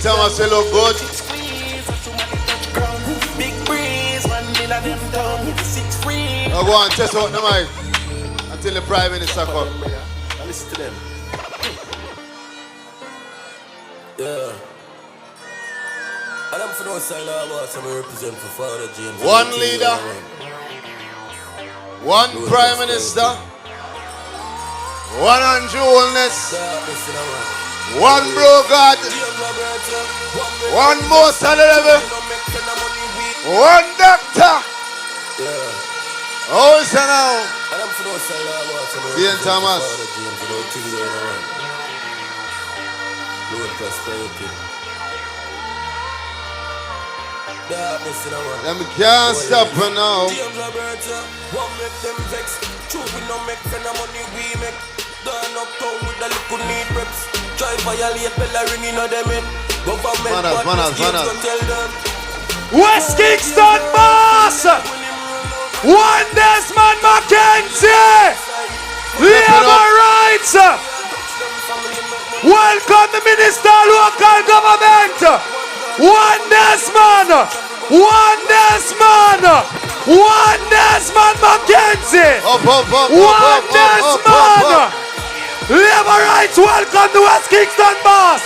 Thomas, you look good. Now go on, test out the mic until the Prime Minister comes. Listen to them. Yeah. I don't know about some represent for Father James. One leader, one Prime Minister, one Andrew Wellness, one bro God, one most of the level, one doctor. Oh, it's now. Ian Thomas. Them can't stop for now. West Kingston boss! One Desmond Mackenzie! Labor rights! Welcome the Minister of Local Government! One Desmond! One Desmond! One Desmond Mackenzie! One Desmond! Labor rights, welcome to West Kingston boss!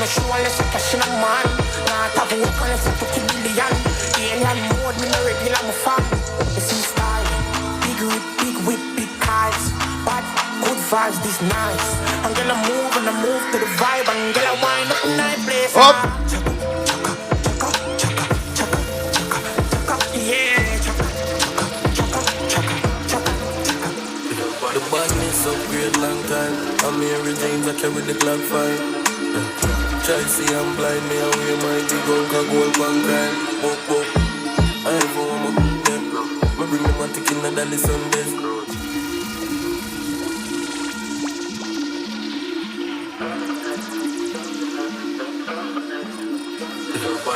Show unless a cash in a man. Not have work unless I took a million. Alien mode, me no regular, my fan. The sea style, big whip, big cars. But good vibes, this nice. I'm gonna move and I move to the vibe. I'm gonna wind up a night place. Up. Yeah. The badness of great long time. I'm Mary James, I carry the Glock 5. Try see I'm blind, me away my big uncle gold pan crime. I ain't for them. I bring them a tick in the Dali Sundays.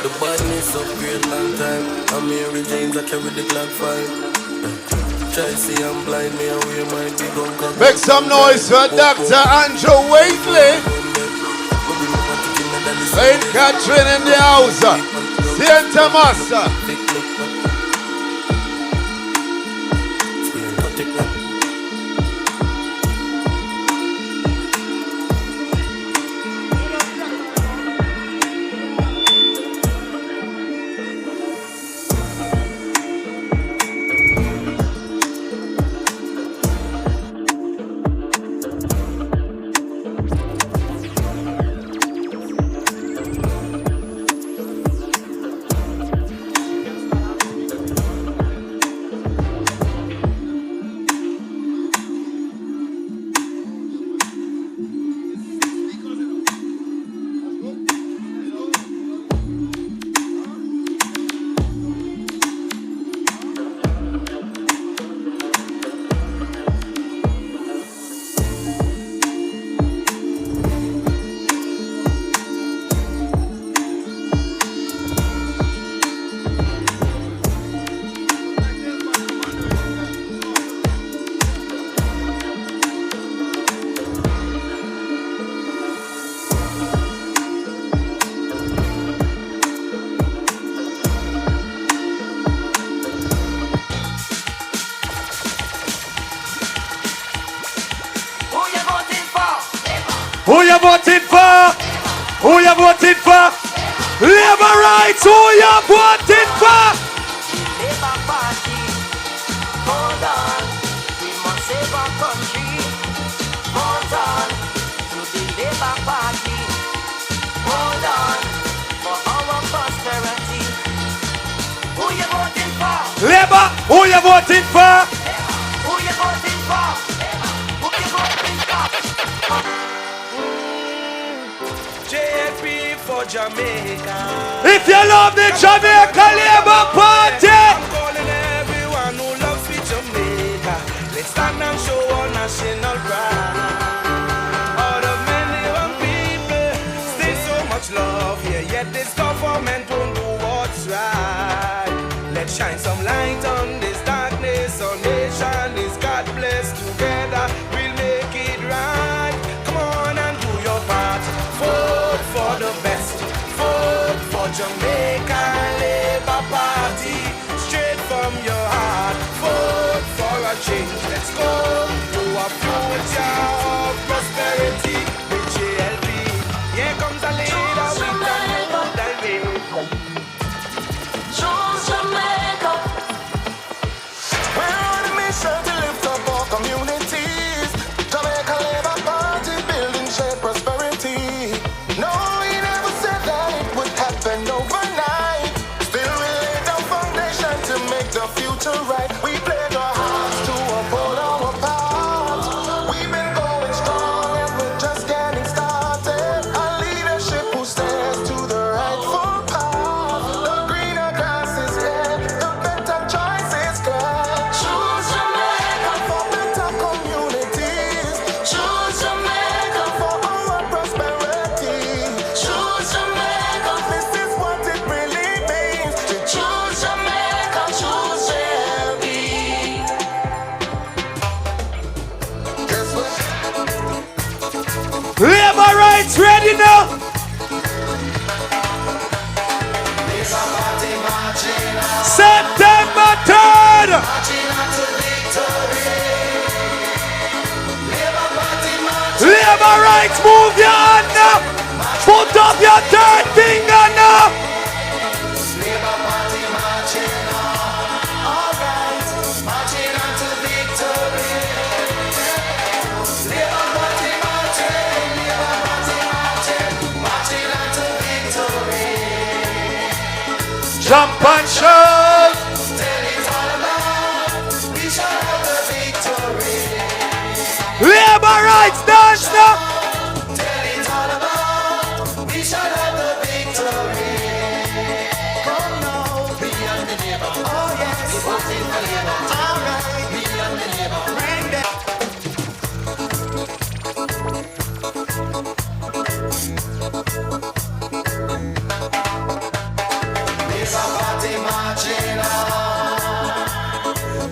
The badness of great long time. I'm Mary James, I carry the Glock 5. Try see I'm blind, me away my big uncle. Make some noise for Dr. Andrew Waitley. Saint Catherine in the house. Saint Thomas. Who you voting for? Who you voting for? Labor rights, who you voting for? Labor Party, hold on. We must save our country. Hold on to the Labor Party. Hold on for our prosperity. Who you voting for? Labor, who you voting for? Who you voting for? Who you voting for? JLP for Jamaica. If you love the Jamaica Labour Party, I'm calling everyone who loves me Jamaica. Let's stand and show our national pride. All the many young people, still so much love here. Yet this government won't do what's right. light on this darkness. Our nation is God blessed. Together we'll make it right. Come on and do your part. Vote for the best. Vote for Jamaica Labour Party. Straight from your heart. Vote for a change. Let's go to a future of prosperity with JLP. Here comes a leader with a new dimension. Choose Jamaica. We're on a mission to lift up our communities. Jamaica Labour Party building shared prosperity. No, we never said that it would happen overnight. Still we laid down foundation to make the future right. We pledge our hearts to uphold our path. We've been going strong and we're just getting started. A leadership who stands to the rightful path. The greener grass is here, the better choice is clear. Choose Jamaica. For better communities, Choose Jamaica. for our prosperity. Choose Jamaica. This is what it really means to Choose Jamaica. Choose JLP. guess what? Labor rights ready now. September 3rd. Labor rights, move your hand now. Put up your third finger now. Jump and shout. Labor rights dance now.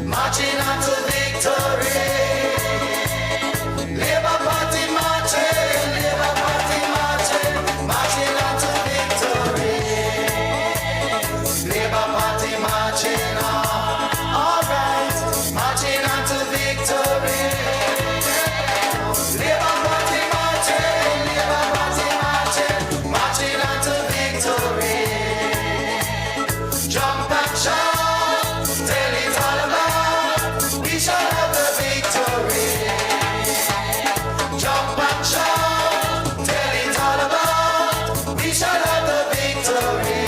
Marching on to victory. Labour Party marching, Labour Party marching, marching on to victory. Labour Party marching on, alright, marching on to victory. Labour Party marching, Labour Party marching, marching on to victory. Jump and shout, tell it all about. We shall have the victory. Jump and shout, tell it all about. We shall have the victory.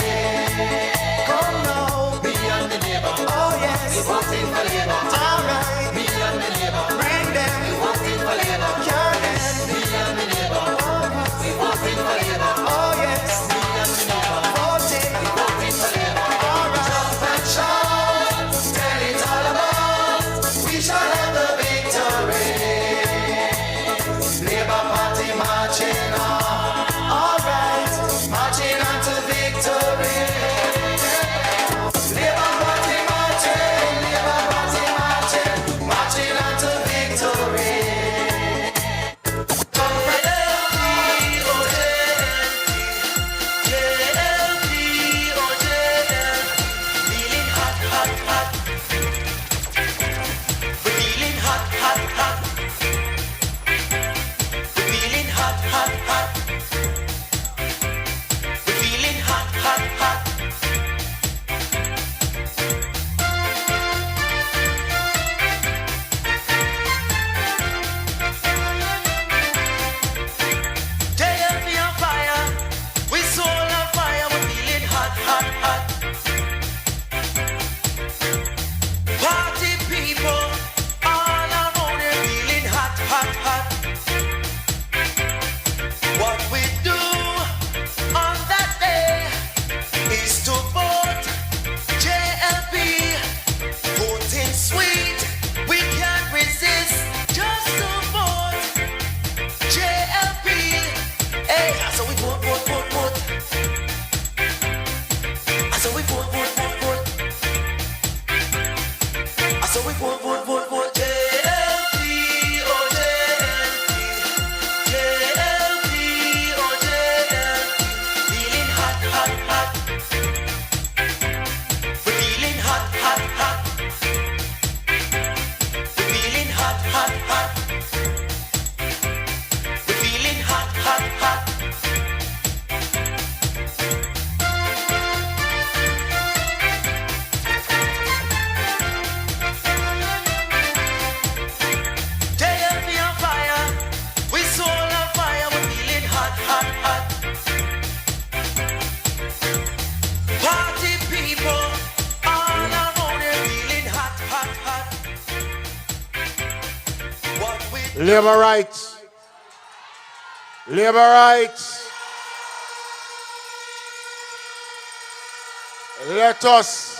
Come now, me and the neighbor. Oh yes, we voting for Labour. Alright, me and the neighbor. Bring them, we voting for Labour. Carry them, me and the neighbor. We voting for Labour. Oh yes, me and the neighbor. Voting, we voting for Labour. Alright, jump and shout, tell it all about. We shall have the victory. Labour Party marching on, alright, marching on to victory. Labour Party marching, Labour Party marching. Labor rights. Labor rights. Let us,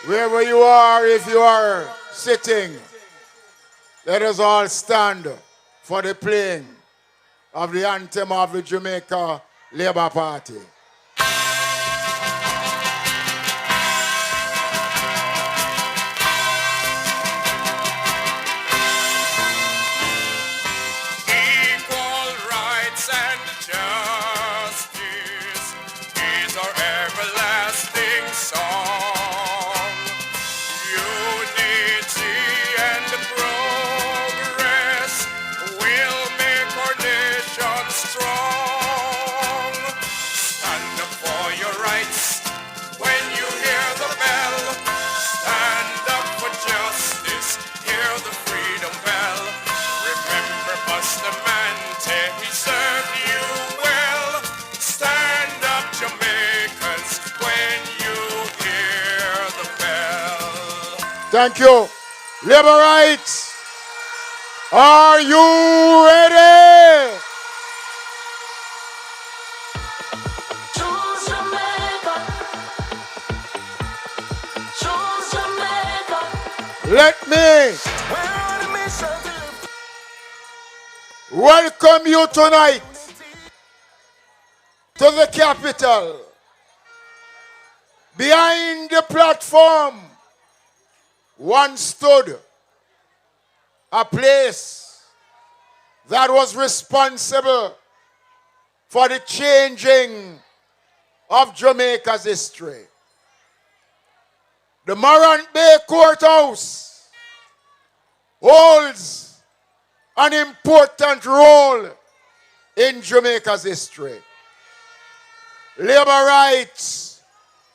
wherever you are, if you are sitting, let us all stand for the playing of the anthem of the Jamaica Labour Party. Equal rights and justice is our everlasting song. Unity and progress will make our nation strong. Stand up for your rights when you hear the bell. Stand up for justice, hear the freedom bell. Remember Bustamante, he served you well. Stand up, Jamaicans, when you hear the bell. Thank you. Labor rights. Are you ready? Choose Jamaica. Choose Jamaica. Let me We're on a mission to live welcome you tonight to the capital. Behind the platform once stood a place that was responsible for the changing of Jamaica's history. The Morant Bay Courthouse holds an important role in Jamaica's history. Labor rights,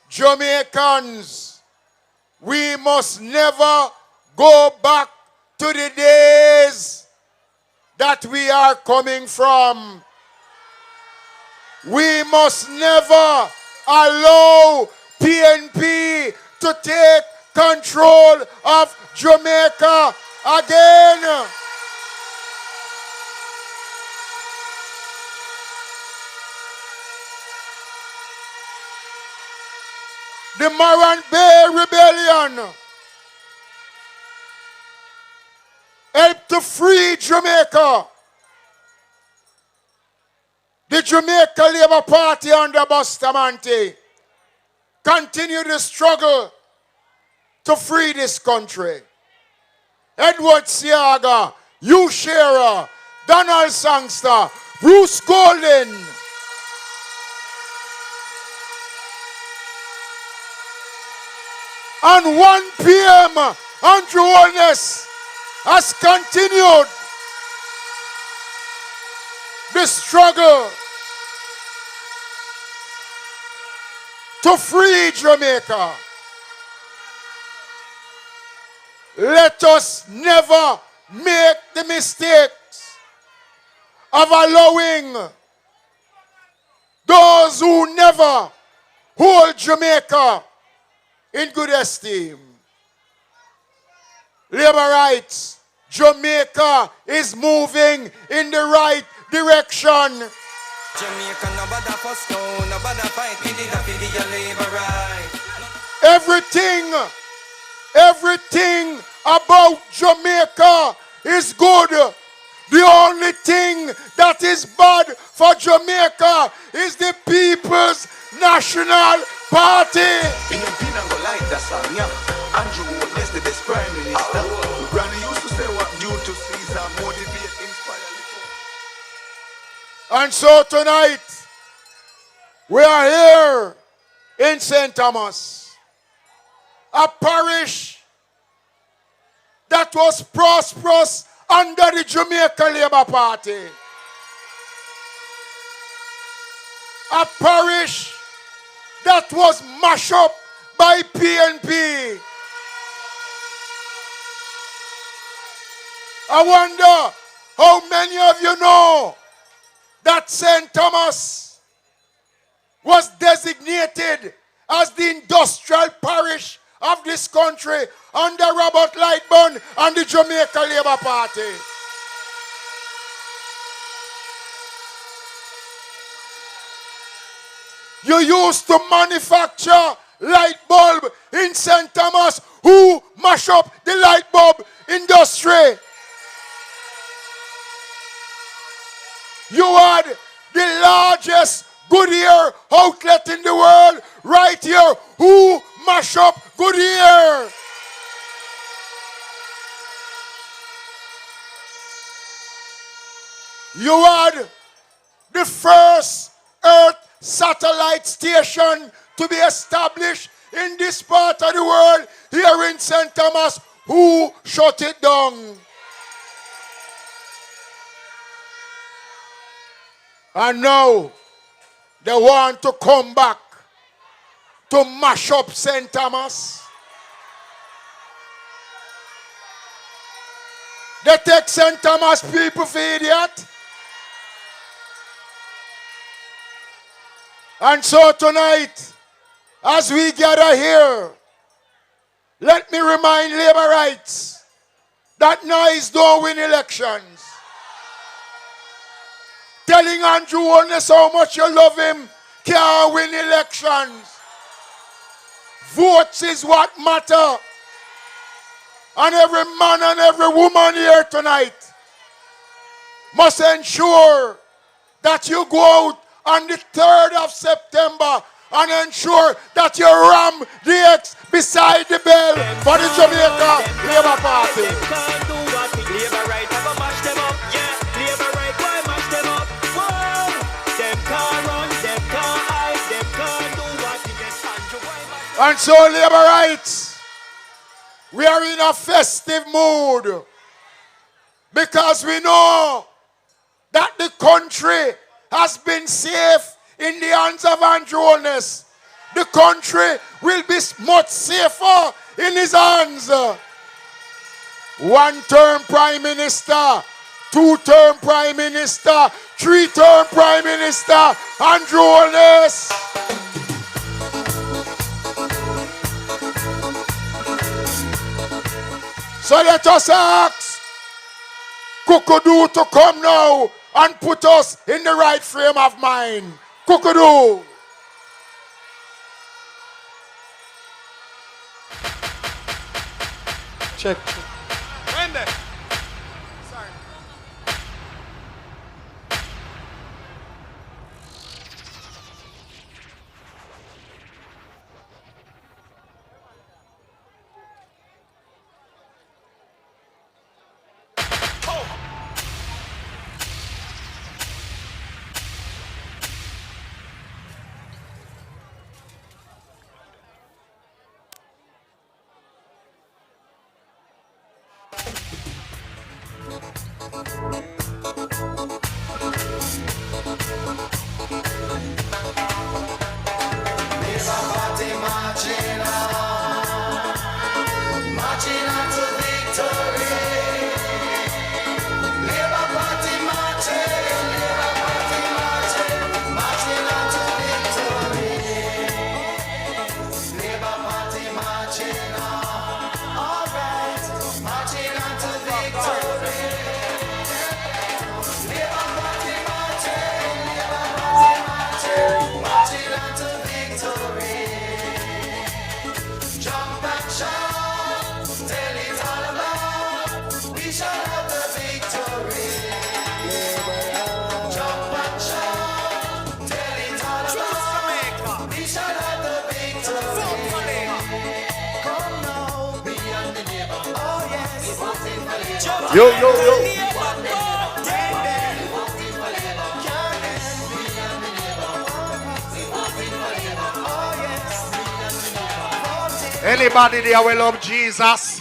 Jamaicans, we must never go back to the days that we are coming from. We must never allow PNP to take control of Jamaica again. The Morant Bay Rebellion helped to free Jamaica. The Jamaica Labour Party under Bustamante continued the struggle to free this country. Edward Siaga, Hugh Shearer, Donald Sangster, Bruce Golden. And 1 p.m., Andrew Holness has continued the struggle to free Jamaica. Let us never make the mistakes of allowing those who never hold Jamaica in good esteem. Labor rights, Jamaica is moving in the right direction. Jamaica, nobody for stone, nobody fight, we did a video labor right. Everything about Jamaica is good. The only thing that is bad for Jamaica is the People's National Party. Andrew Holness, the best prime minister. Granny used to say what due to Caesar motivate, inspire. And so tonight, we are here in St. Thomas, a parish that was prosperous under the Jamaica Labour Party. A parish that was mashed up by PNP. I wonder how many of you know that St. Thomas was designated as the industrial parish of this country under Robert Lightburn and the Jamaica Labour Party. You used to manufacture light bulb in St. Thomas. Who mash up the light bulb industry? You had the largest Goodyear outlet in the world right here. Who mash up Goodyear? You had the first Earth satellite station to be established in this part of the world here in St. Thomas. Who shut it down? And now they want to come back to mash up St. Thomas. They take St. Thomas people for idiot. And so tonight, as we gather here, let me remind labor rights that noise don't win elections. Telling Andrew Holness how much you love him can't win elections. Votes is what matter. And every man and every woman here tonight must ensure that you go out on the 3rd of September and ensure that you ram the X beside the bell for the Jamaica Labour Party. And so, labor rights, we are in a festive mood because we know that the country has been safe in the hands of Andrew Holness. The country will be much safer in his hands. 1-term Prime Minister, 2-term Prime Minister, 3-term Prime Minister, Andrew Holness. So let us ask Kukudu to come now and put us in the right frame of mind. Kukudu. Check. When then? Yo, yo, yo. Anybody there will love Jesus?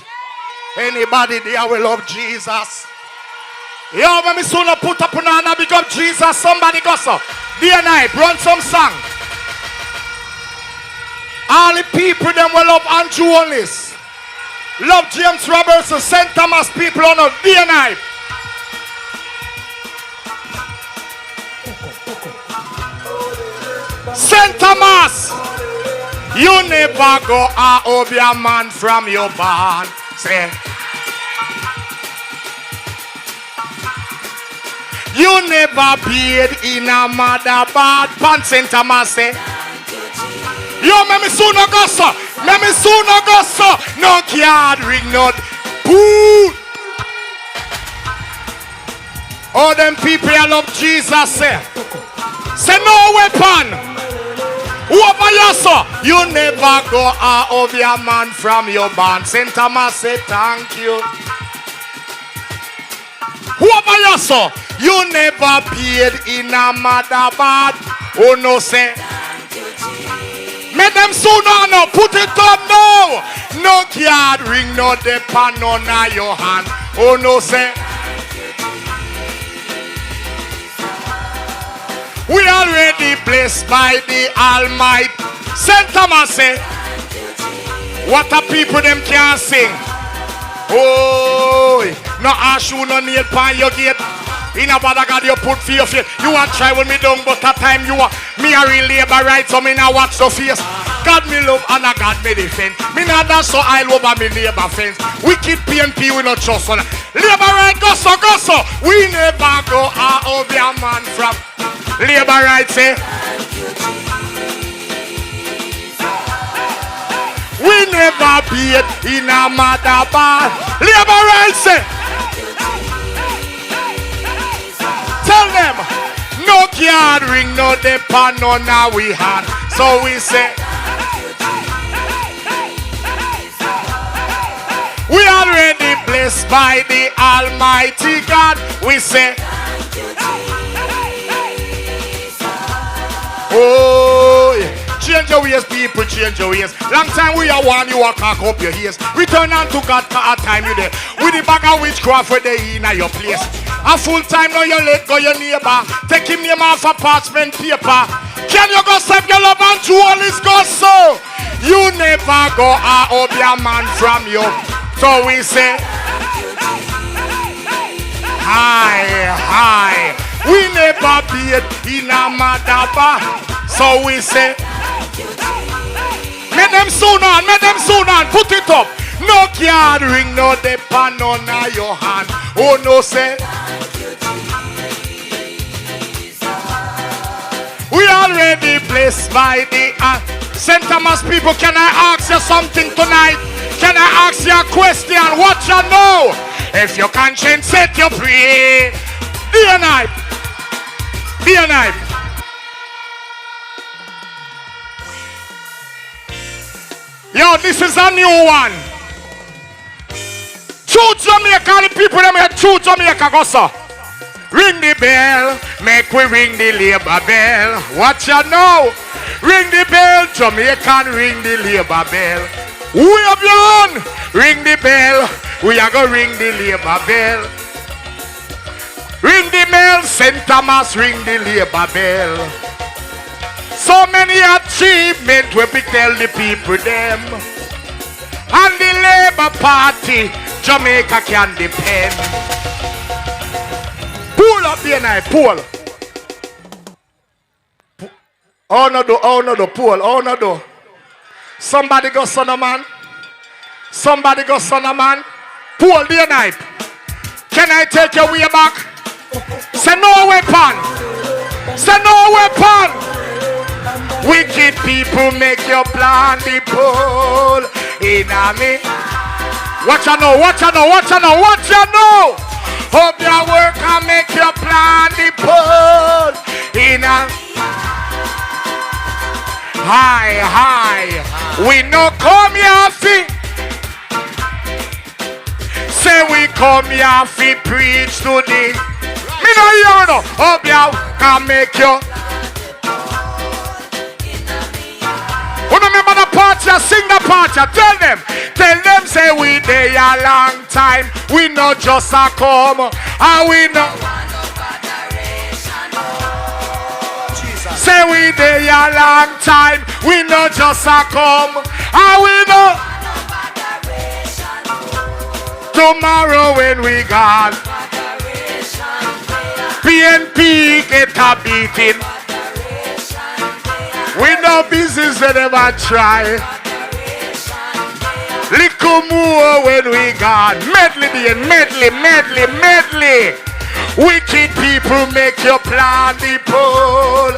Anybody there will love Jesus? Yo, when me soon put up on big up Jesus, somebody goes up. Day and night, run some song. All the people them will love Andrew Holness. Love James Robertson, St. Thomas people on a day and night. St. Thomas, You never go out of your man from your barn. Say. You never paid in a mother bad pants center say. Yo, me soon go so. Me soon go so. No card ring not. Boo. All them people I love Jesus say. Say no weapon. Whoever you saw, you never go out of your man from your barn. Saint Thomas say thank you. Whoever you saw, you never paid in a mother bad. Oh no say. Make them soon no put it up now. No card ring no depend on your hand. Oh no say. We already blessed by the Almighty. Saint Thomas say, what a people them can't sing. Oh, no ash you no nail pan your gate. In a bad God you put for your face. You want try with me down, but that time you want me a real labor right, so me now watch the face. God me love and a God me defend. Me not dance so I'll over me labor fence. Wicked PNP we not trust on. Labor right go so go so. We never go out of your man from. Labor right say. We never beat in a mother bar. Labor right say. Tell them no card ring no depend on now we had. So we say. We already blessed by the Almighty God. We say. Oh, change your ways, people, change your ways. Long time we are one, you are cock up your ears. Return unto God at time you there. With the bag of witchcraft for the in your place. A full time now you let go your neighbor. Take him name off a parchment paper. Can you go save your love and to all his God so? You never go out of your man from you. So we say, hi. We never beat in a mother bar. So we say, make them soon on, put it up. No card ring, no depend on your hand. Oh no say. We already blessed by the St. Thomas people. Can I ask you something tonight? Can I ask you a question? What you know? If your conscience set you free. Day and night. Day and night. Yo, this is a new one. True Jamaica, the people them here, true Jamaica go so. Ring the bell, make we ring the labor bell. What you know? Ring the bell, Jamaican, ring the labor bell. We have your own. Ring the bell, we are going to ring the labor bell. Ring the bell, St. Thomas, ring the labor bell. So many achievements we tell the people them. And the Labour Party, Jamaica can depend. Pull up here now, pull. Oh no, pull. Somebody go son of man. Pull the knife. Can I take your way back? Say no weapon. Wicked people make your plan the pull in a me. What you know? Hope your work and make your plan the pull in a high. We no come here fi. Say we come here fi preach to the. Me no hear no. Hope you can make your. Who remember the part? Sing the part. Tell them say we dey a long time. We not just a come, and we no. Say we dey a long time. We not just a come, and we no. Tomorrow when we gone, PNP get a beating. We no no business they never try. Little more when we gone. Medley, medley. Wicked people make you plan the pole.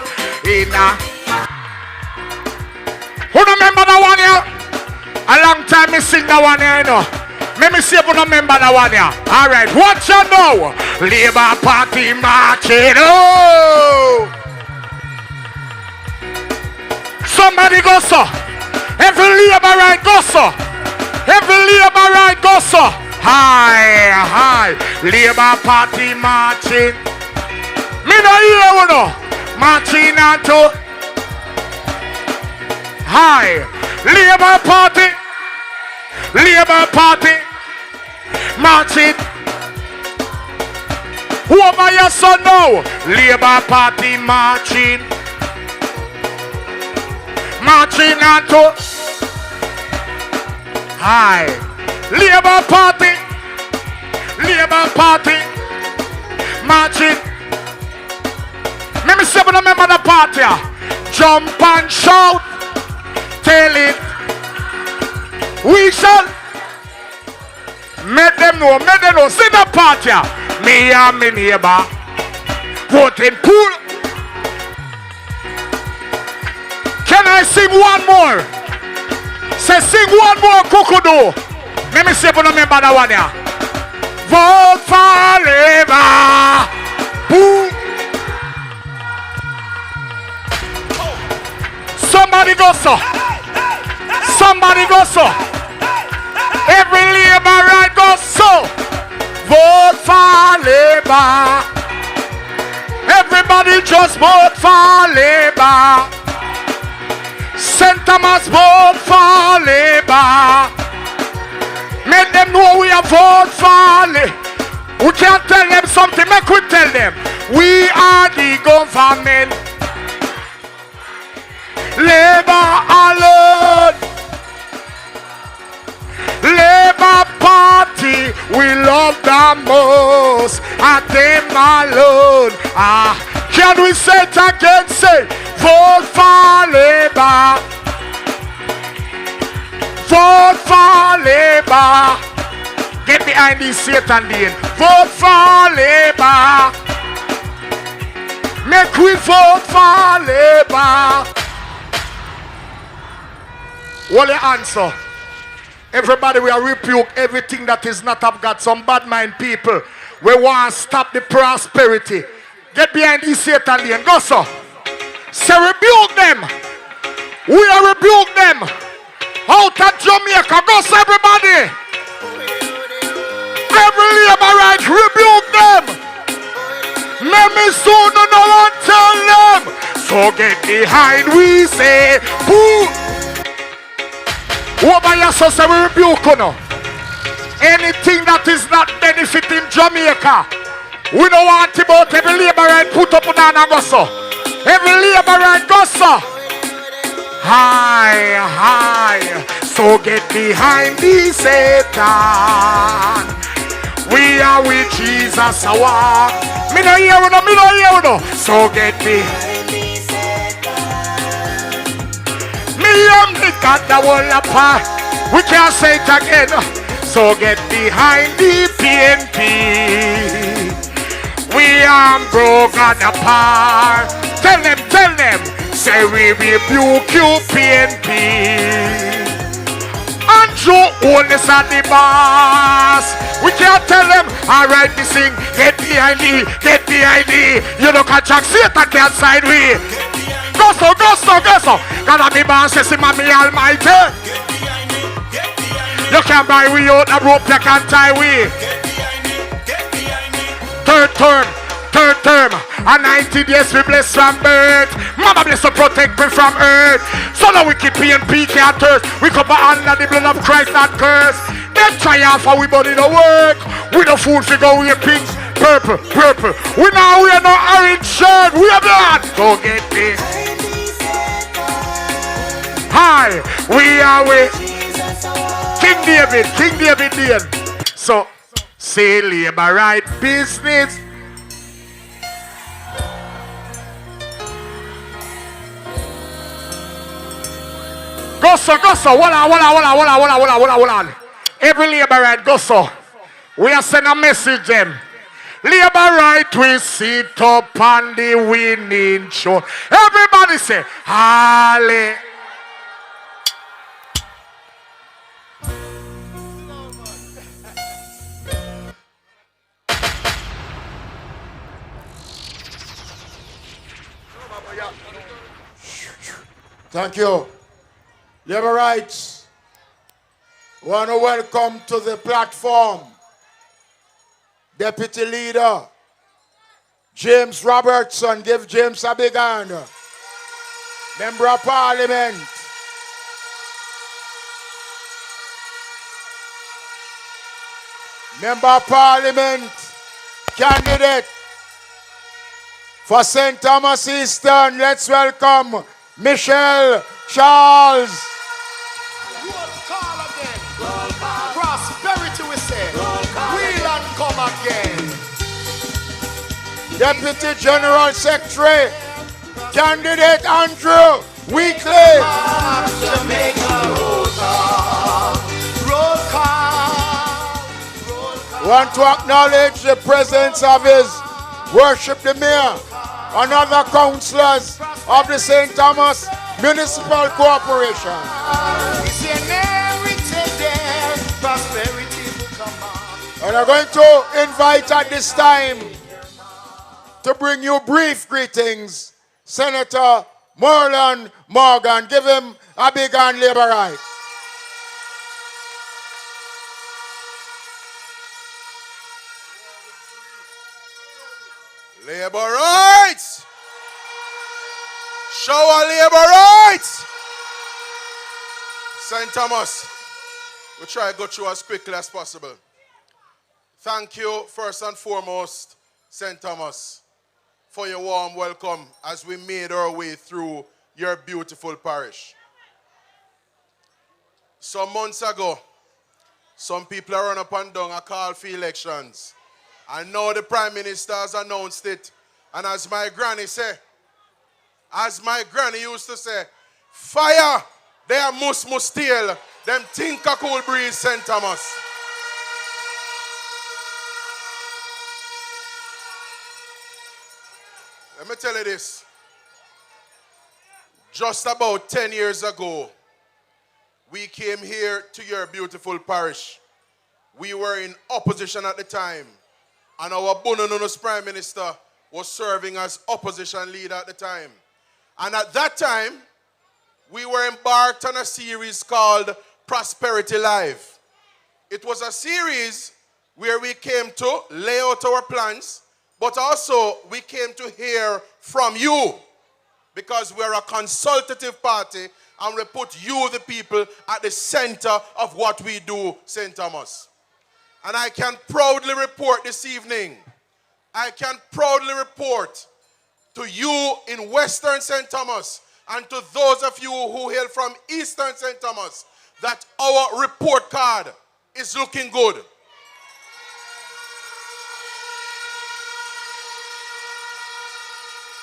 Who remember that one here? A long time me sing that one here, you know. Let me see if you remember that one here. Alright, what you know? Labour Party marching. Oh! Somebody go so. Every Labour right go so. Every Labour right go so. Hi. Labour Party marching. Me no hear you know. Marching onto. Hi. Labour Party. Labour Party. Marching. Who over your son now? Labour Party marching. Marching onto. Hi. Labour Party. Labour Party. Marching. Let me see if I remember the party. Jump and shout. Tell it. We shall. Make them know. See the party. Me and me neighbor. Voting pool. Can I sing one more? Say sing one more kukudu. Let me see if I remember that one here. Vote for Labour. Boom. Somebody go so. Somebody go so. Every Labour right go so. Vote for Labour. Everybody just vote for Labour. St. Thomas vote for Labour. Make them know we are vote for Labour. We can't tell them something. Make we tell them. We are the government. Labour alone. Labour Party, we love the most. And them alone. Can we say it again? Say, vote for Labour. Vote for Labour. Get behind this Satan then. Vote for Labour. Make we vote for Labour. What the answer? Everybody will rebuke everything that is not of God. Some bad mind people. We want to stop the prosperity. Get behind this Satan lane. Go so. Say rebuke them. We will rebuke them. Out of Jamaica. Go so everybody. Every Labour right rebuke them. Let me soon no one tell them. So get behind we say. Boo. Over your sister we rebuke you now. Anything that is not benefiting Jamaica, we don't want about every Labour right put up on a go so. Every Labour right go so. Hi. So get behind the Satan. We are with Jesus a walk. Me no hear you no. So get behind the Satan. Me and me got the whole apart. We can't say it again. So get behind the PNP. We are broken apart. Tell them. Say we rebuke you PNP. Andrew Oldest at the boss. We can't tell them. Alright, we sing. Get behind me. You look at Jack Satan can't side we. Go so. Gotta be boss, yes, mommy almighty. You can't buy we out the rope, you can't tie we. Third term. And 90 days we bless from birth. Mama bless to protect me from earth. So now we keep PNP can't thirst. We cover under the blood of Christ not curse. Them triumph for we body no work. We no food figure we pink. Purple. We now we are no orange shirt. We are blood. Go get me. Hi, we are with King David. So, say Labour right business. Go so. Hold on. Every labor right, go so. We are sending a message them. Labor right, we sit up on the winning show. Everybody say, Halle. Thank you. Labor rights. Want to welcome to the platform Deputy Leader James Robertson. Give James a big hand. Member of Parliament. Member of Parliament. Candidate for St. Thomas Eastern. Let's welcome Michelle Charles. Roll call again. Roll call. Prosperity we say. Roll call. Wheel and come again. Deputy General Secretary, Candidate Andrew Weekly. Jamaica roll call. Roll call. Roll call. Want to acknowledge the presence of his worship the mayor and other councillors of the St. Thomas Municipal Corporation. It's your name written there. Prosperity will come on. And I'm going to invite at this time to bring you brief greetings, Senator Marlon Morgan. Give him a big hand, Labour right. Labor rights! Show our labor rights! St. Thomas, we'll try to go through as quickly as possible. Thank you, first and foremost, St. Thomas, for your warm welcome as we made our way through your beautiful parish. Some months ago, some people are run up and down and call for elections. And now the Prime Minister has announced it. And as my granny used to say, fire, they are must steal. Them think a cool breeze, St. Thomas. Let me tell you this. Just about 10 years ago, we came here to your beautiful parish. We were in opposition at the time. And our Bonononos Prime Minister was serving as opposition leader at the time. And at that time, we were embarked on a series called Prosperity Live. It was a series where we came to lay out our plans, but also we came to hear from you, because we're a consultative party and we put you, the people, at the center of what we do, St. Thomas. And I can proudly report this evening, to you in Western St. Thomas and to those of you who hail from Eastern St. Thomas, that our report card is looking good.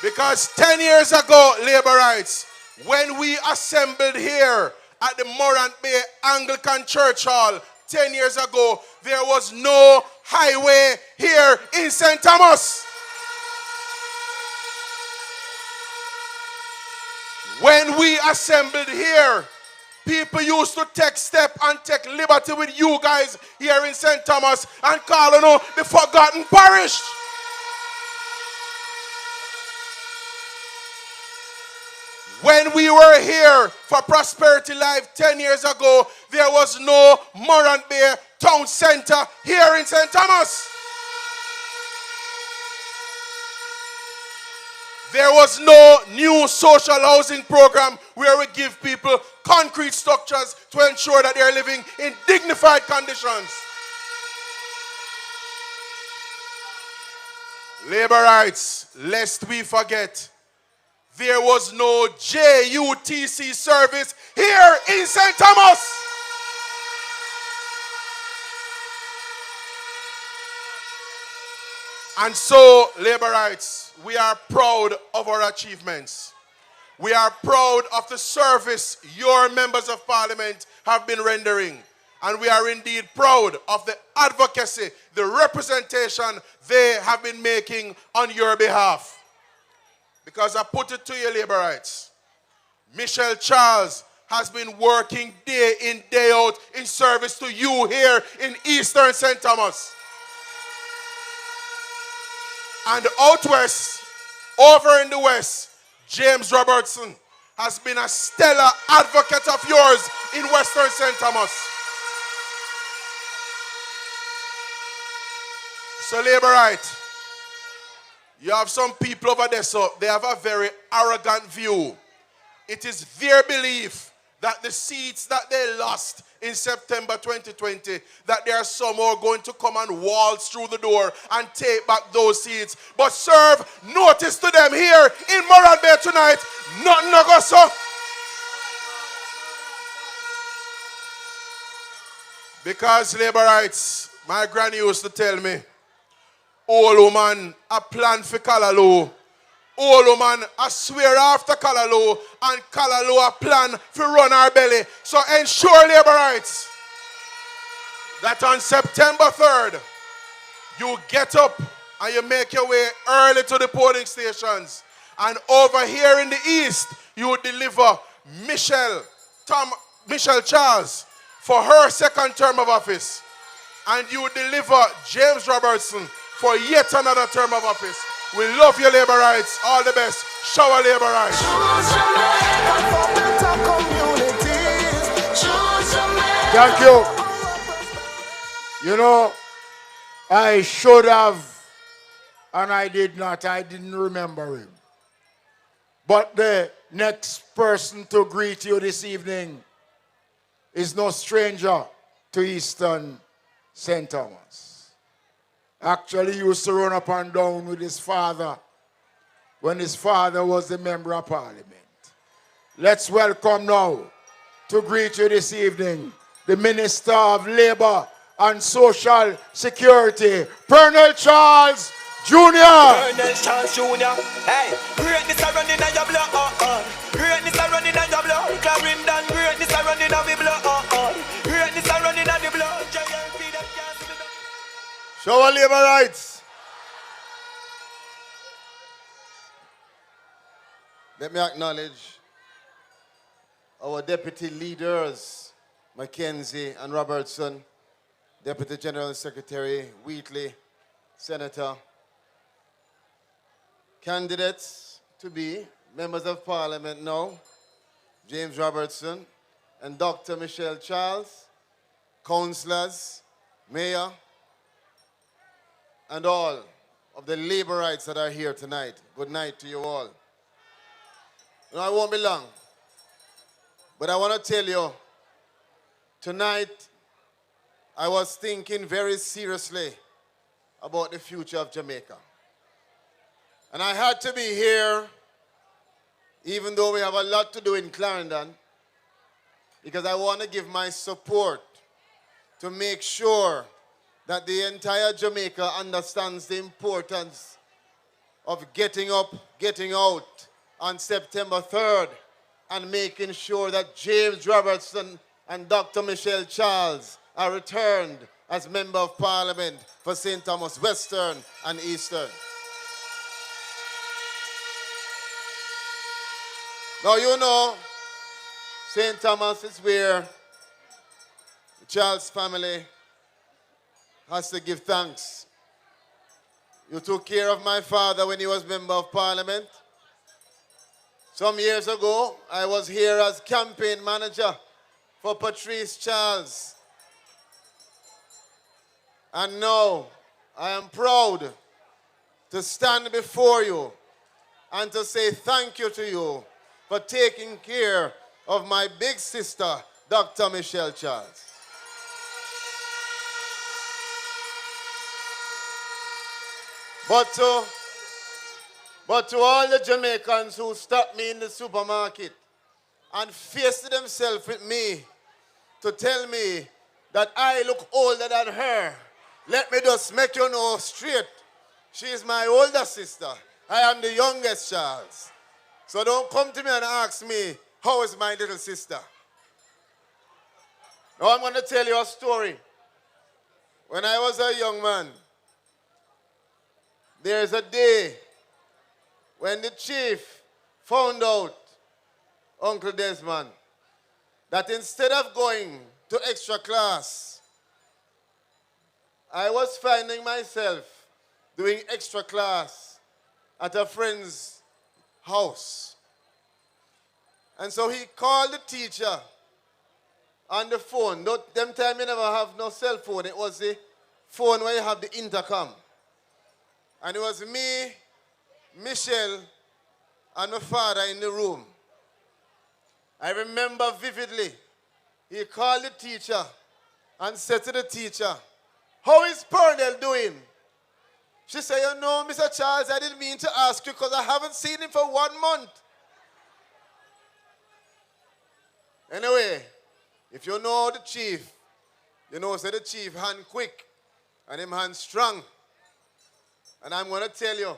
Because 10 years ago, Labour rights, when we assembled here at the Morant Bay Anglican Church Hall 10 years ago, there was no highway here in St. Thomas. When we assembled here, people used to take step and take liberty with you guys here in St. Thomas and call you the forgotten parish. When we were here for Prosperity Live 10 years ago, there was no Morant Bay Town Center here in St. Thomas. There was no new social housing program where we give people concrete structures to ensure that they are living in dignified conditions. Labor rights, lest we forget, there was no JUTC service here in St. Thomas. And so, Labor rights, we are proud of our achievements. We are proud of the service your members of parliament have been rendering. And we are indeed proud of the advocacy, the representation they have been making on your behalf. Because I put it to you, labor rights, Michelle Charles has been working day in, day out in service to you here in Eastern St. Thomas. And out west, over in the west, James Robertson has been a stellar advocate of yours in Western St. Thomas. So, labor right, you have some people over there, so they have a very arrogant view. It is their belief that the seats that they lost in September 2020, that they are somehow going to come and waltz through the door and take back those seats. But serve notice to them here in Moran Bay tonight, nothing no go so. Because labor rights, my granny used to tell me, old woman a plan for Callaloo. Old woman a swear after Callaloo, and Callaloo a plan for run our belly. So ensure labor rights that on September 3rd, you get up and you make your way early to the polling stations. And over here in the east, you deliver Michelle Charles for her second term of office. And you deliver James Robertson for yet another term of office. We love your labor rights. All the best. Shower labor rights. Thank you. You know, I should have, and I did not. I didn't remember him. But the next person to greet you this evening is no stranger to Eastern St. Thomas. Actually, he used to run up and down with his father when his father was the member of parliament. Let's welcome now to greet you this evening the Minister of Labour and Social Security, Colonel Charles Jr. Colonel Charles Jr. Hey, greatness are running on your blood. Greatness are running on your blood. Clarendon, greatness are running on your blood. Greatness are running on your blood. JLP, them can't see the... Show our labor rights. Let me acknowledge our deputy leaders, Mackenzie and Robertson, Deputy General Secretary Wheatley, Senator, candidates to be members of Parliament now, James Robertson and Dr. Michelle Charles, councillors, mayor, and all of the labor rights that are here tonight. Good night to you all. I won't be long, but I want to tell you, tonight I was thinking very seriously about the future of Jamaica. And I had to be here, even though we have a lot to do in Clarendon, because I want to give my support to make sure that the entire Jamaica understands the importance of getting up, getting out on September 3rd and making sure that James Robertson and Dr. Michelle Charles are returned as Member of Parliament for St. Thomas Western and Eastern. Now you know, St. Thomas is where the Charles family has to give thanks. You took care of my father when he was Member of Parliament. Some years ago, I was here as campaign manager for Patrice Charles. And now, I am proud to stand before you and to say thank you to you for taking care of my big sister, Dr. Michelle Charles. But to all the Jamaicans who stopped me in the supermarket and faced themselves with me to tell me that I look older than her, let me just make you know straight. She is my older sister. I am the youngest Charles. So don't come to me and ask me, how is my little sister? Now I'm going to tell you a story. When I was a young man, there's a day when the chief found out, Uncle Desmond, that instead of going to extra class, I was finding myself doing extra class at a friend's house. And so he called the teacher on the phone. Them time you never have no cell phone. It was the phone where you have the intercom. And it was me, Michelle, and my father in the room. I remember vividly, he called the teacher and said to the teacher, how is Purnell doing? She said, you know, Mr. Charles, I didn't mean to ask you because I haven't seen him for 1 month. Anyway, if you know the chief, you know, say the chief hand quick and him hand strong. And I'm going to tell you,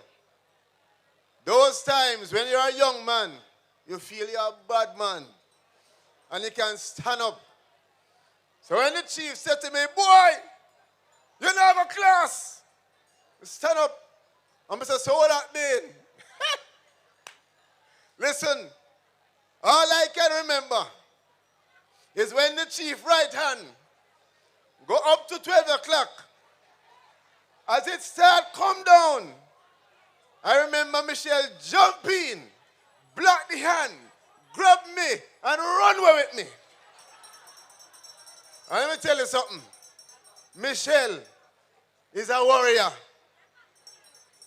those times when you're a young man, you feel you're a bad man and you can stand up. So when the chief said to me, boy, you don't have a class, stand up. And I said, so what that mean? Listen, all I can remember is when the chief right hand go up to 12 o'clock. As it start come down, I remember Michelle jump in, block the hand, grab me, and run away with me. And let me tell you something. Michelle is a warrior.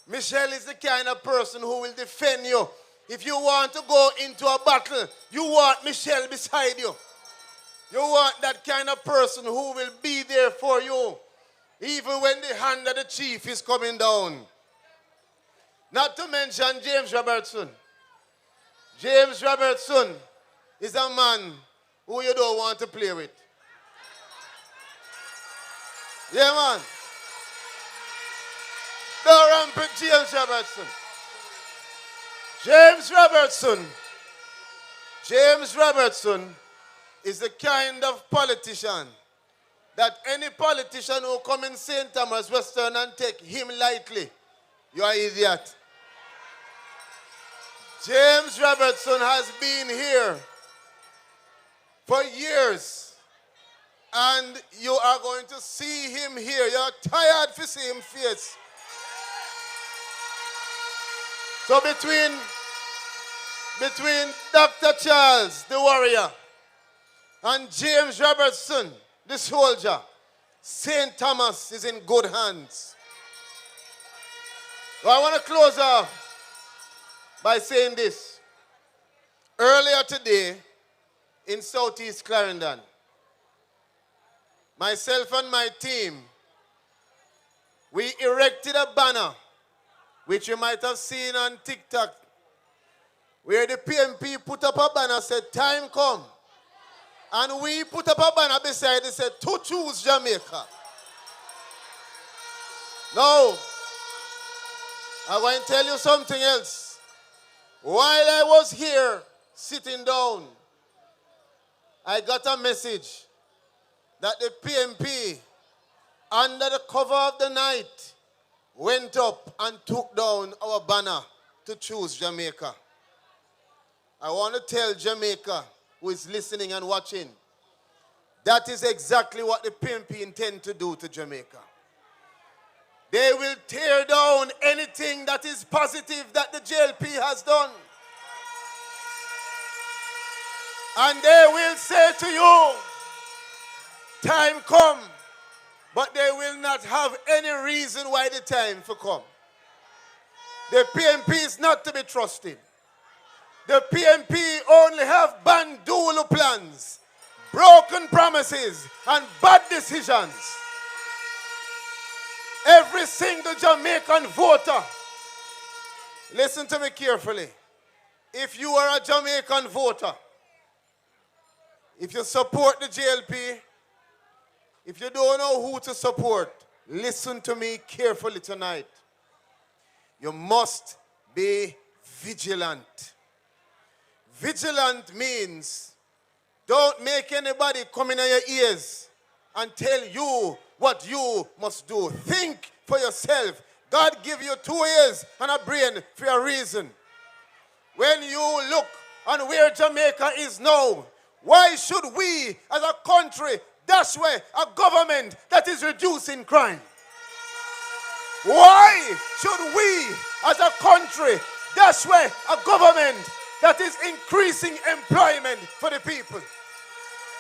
Michelle is the kind of person who will defend you. If you want to go into a battle, you want Michelle beside you. You want that kind of person who will be there for you, even when the hand of the chief is coming down. Not to mention James Robertson. James Robertson is a man who you don't want to play with. Yeah, man. Don't rampant James Robertson. James Robertson is the kind of politician that any politician who come in St. Thomas Western and take him lightly, you are an idiot. James Robertson has been here for years, and you are going to see him here. You're tired to see him face. So between Dr. Charles, the warrior, and James Robertson, the soldier, St. Thomas is in good hands. So I want to close off by saying this. Earlier today, in Southeast Clarendon, myself and my team, we erected a banner, which you might have seen on TikTok, where the PMP put up a banner said, time come. And we put up a banner beside it said, to choose Jamaica. Now, I'm going to tell you something else. While I was here sitting down, I got a message that the PMP, under the cover of the night, went up and took down our banner to choose Jamaica. I want to tell Jamaica, who is listening and watching, that is exactly what the PMP intend to do to Jamaica. They will tear down anything that is positive that the JLP has done. And they will say to you, time come, but they will not have any reason why the time for come. The PMP is not to be trusted. The PMP only have bandulu plans, broken promises, and bad decisions. Every single Jamaican voter, listen to me carefully. If you are a Jamaican voter, if you support the JLP, if you don't know who to support, listen to me carefully tonight. You must be vigilant. Vigilant means don't make anybody come in your ears and tell you what you must do. Think for yourself. God give you 2 ears and a brain for a reason. When you look on where Jamaica is now, why should we as a country dash away a government that is reducing crime? Why should we as a country dash away a government that is increasing employment for the people?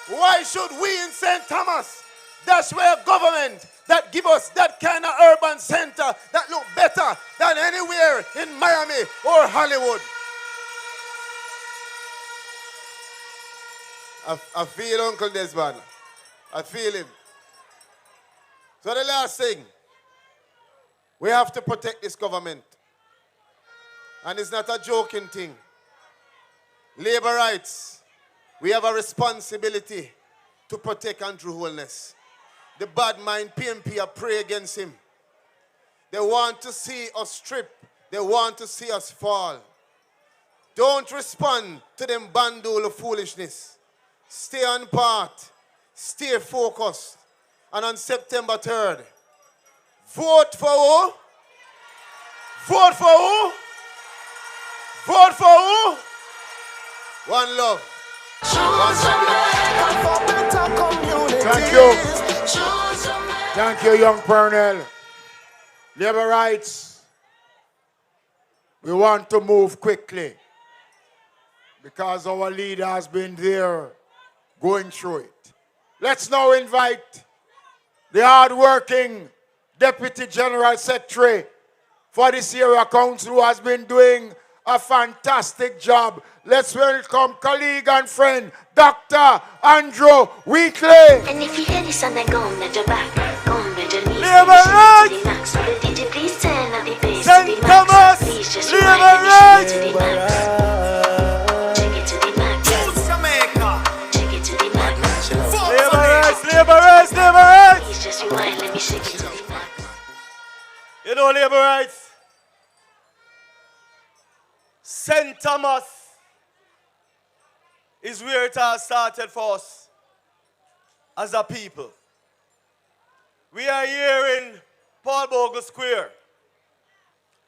Why should we in St. Thomas dash away a government that give us that kind of urban center that look better than anywhere in Miami or Hollywood? I feel Uncle Desmond. I feel him. So the last thing, we have to protect this government. And it's not a joking thing. Labor rights, we have a responsibility to protect Andrew Holness. The bad mind PMP are pray against him. They want to see us strip. They want to see us fall. Don't respond to them bundle of foolishness. Stay on part. Stay focused. And on September 3rd, vote for who? Vote for who? Vote for who? One love. Thank you. Thank you, young Pernell. Labor rights. We want to move quickly because our leader has been there going through it. Let's now invite the hard-working Deputy General Secretary for this area council who has been doing a fantastic job. Let's welcome colleague and friend, Dr. Andrew Wheatley. And if you hear this and I go on the back, go on with the knees, Labor rights! to the max. So the DJ please turn up the bass St. to the Thomas! max. Please just Labor rewind rights! to the max. Check it to the max. Check it to the max. Labor rights, labor rights, labor rights! Please just rewind, let me shake it to the max. You know labor rights? St. Thomas is where it has started for us as a people. We are here in Paul Bogle Square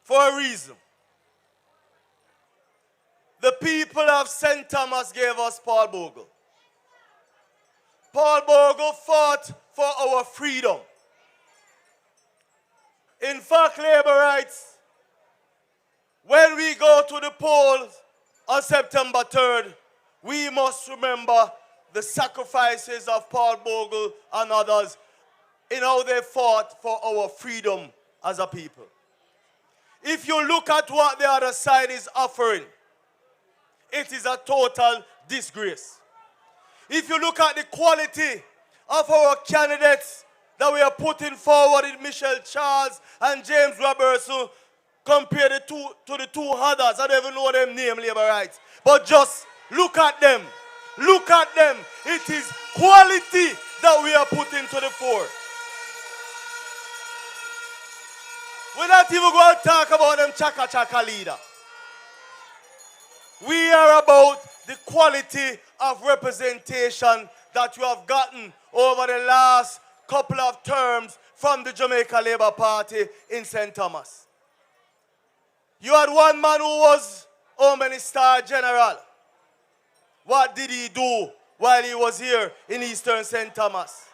for a reason. The people of St. Thomas gave us Paul Bogle. Paul Bogle fought for our freedom. In fact, labor rights, when we go to the polls on September 3rd, we must remember the sacrifices of Paul Bogle and others in how they fought for our freedom as a people. If you look at what the other side is offering, it is a total disgrace. If you look at the quality of our candidates that we are putting forward in Michelle Charles and James Robertson, compare the two to the two others. I don't even know them name, labor rights. But just look at them. Look at them. It is quality that we are putting to the fore. We're not even going to talk about them chaka-chaka leader. We are about the quality of representation that you have gotten over the last couple of terms from the Jamaica Labour Party in St. Thomas. You had one man who was Home Minister General. What did he do while he was here in Eastern St. Thomas?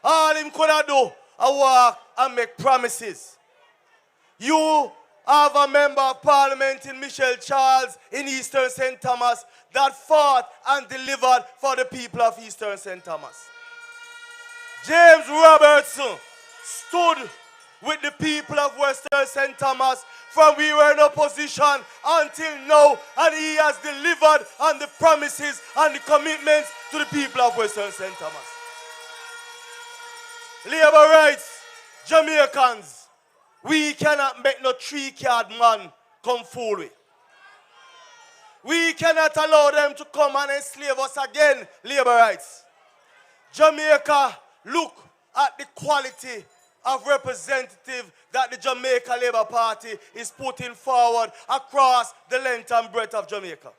All him could have do, a walk and make promises. You have a member of parliament in Michelle Charles in Eastern St. Thomas that fought and delivered for the people of Eastern St. Thomas. James Robertson stood with the people of Western St. Thomas from we were in opposition until now, and he has delivered on the promises and the commitments to the people of Western St. Thomas. Labor rights, Jamaicans, we cannot make no three-card man come fool with. We cannot allow them to come and enslave us again, labor rights. Jamaica, look at the quality of representative that the Jamaica Labour Party is putting forward across the length and breadth of Jamaica.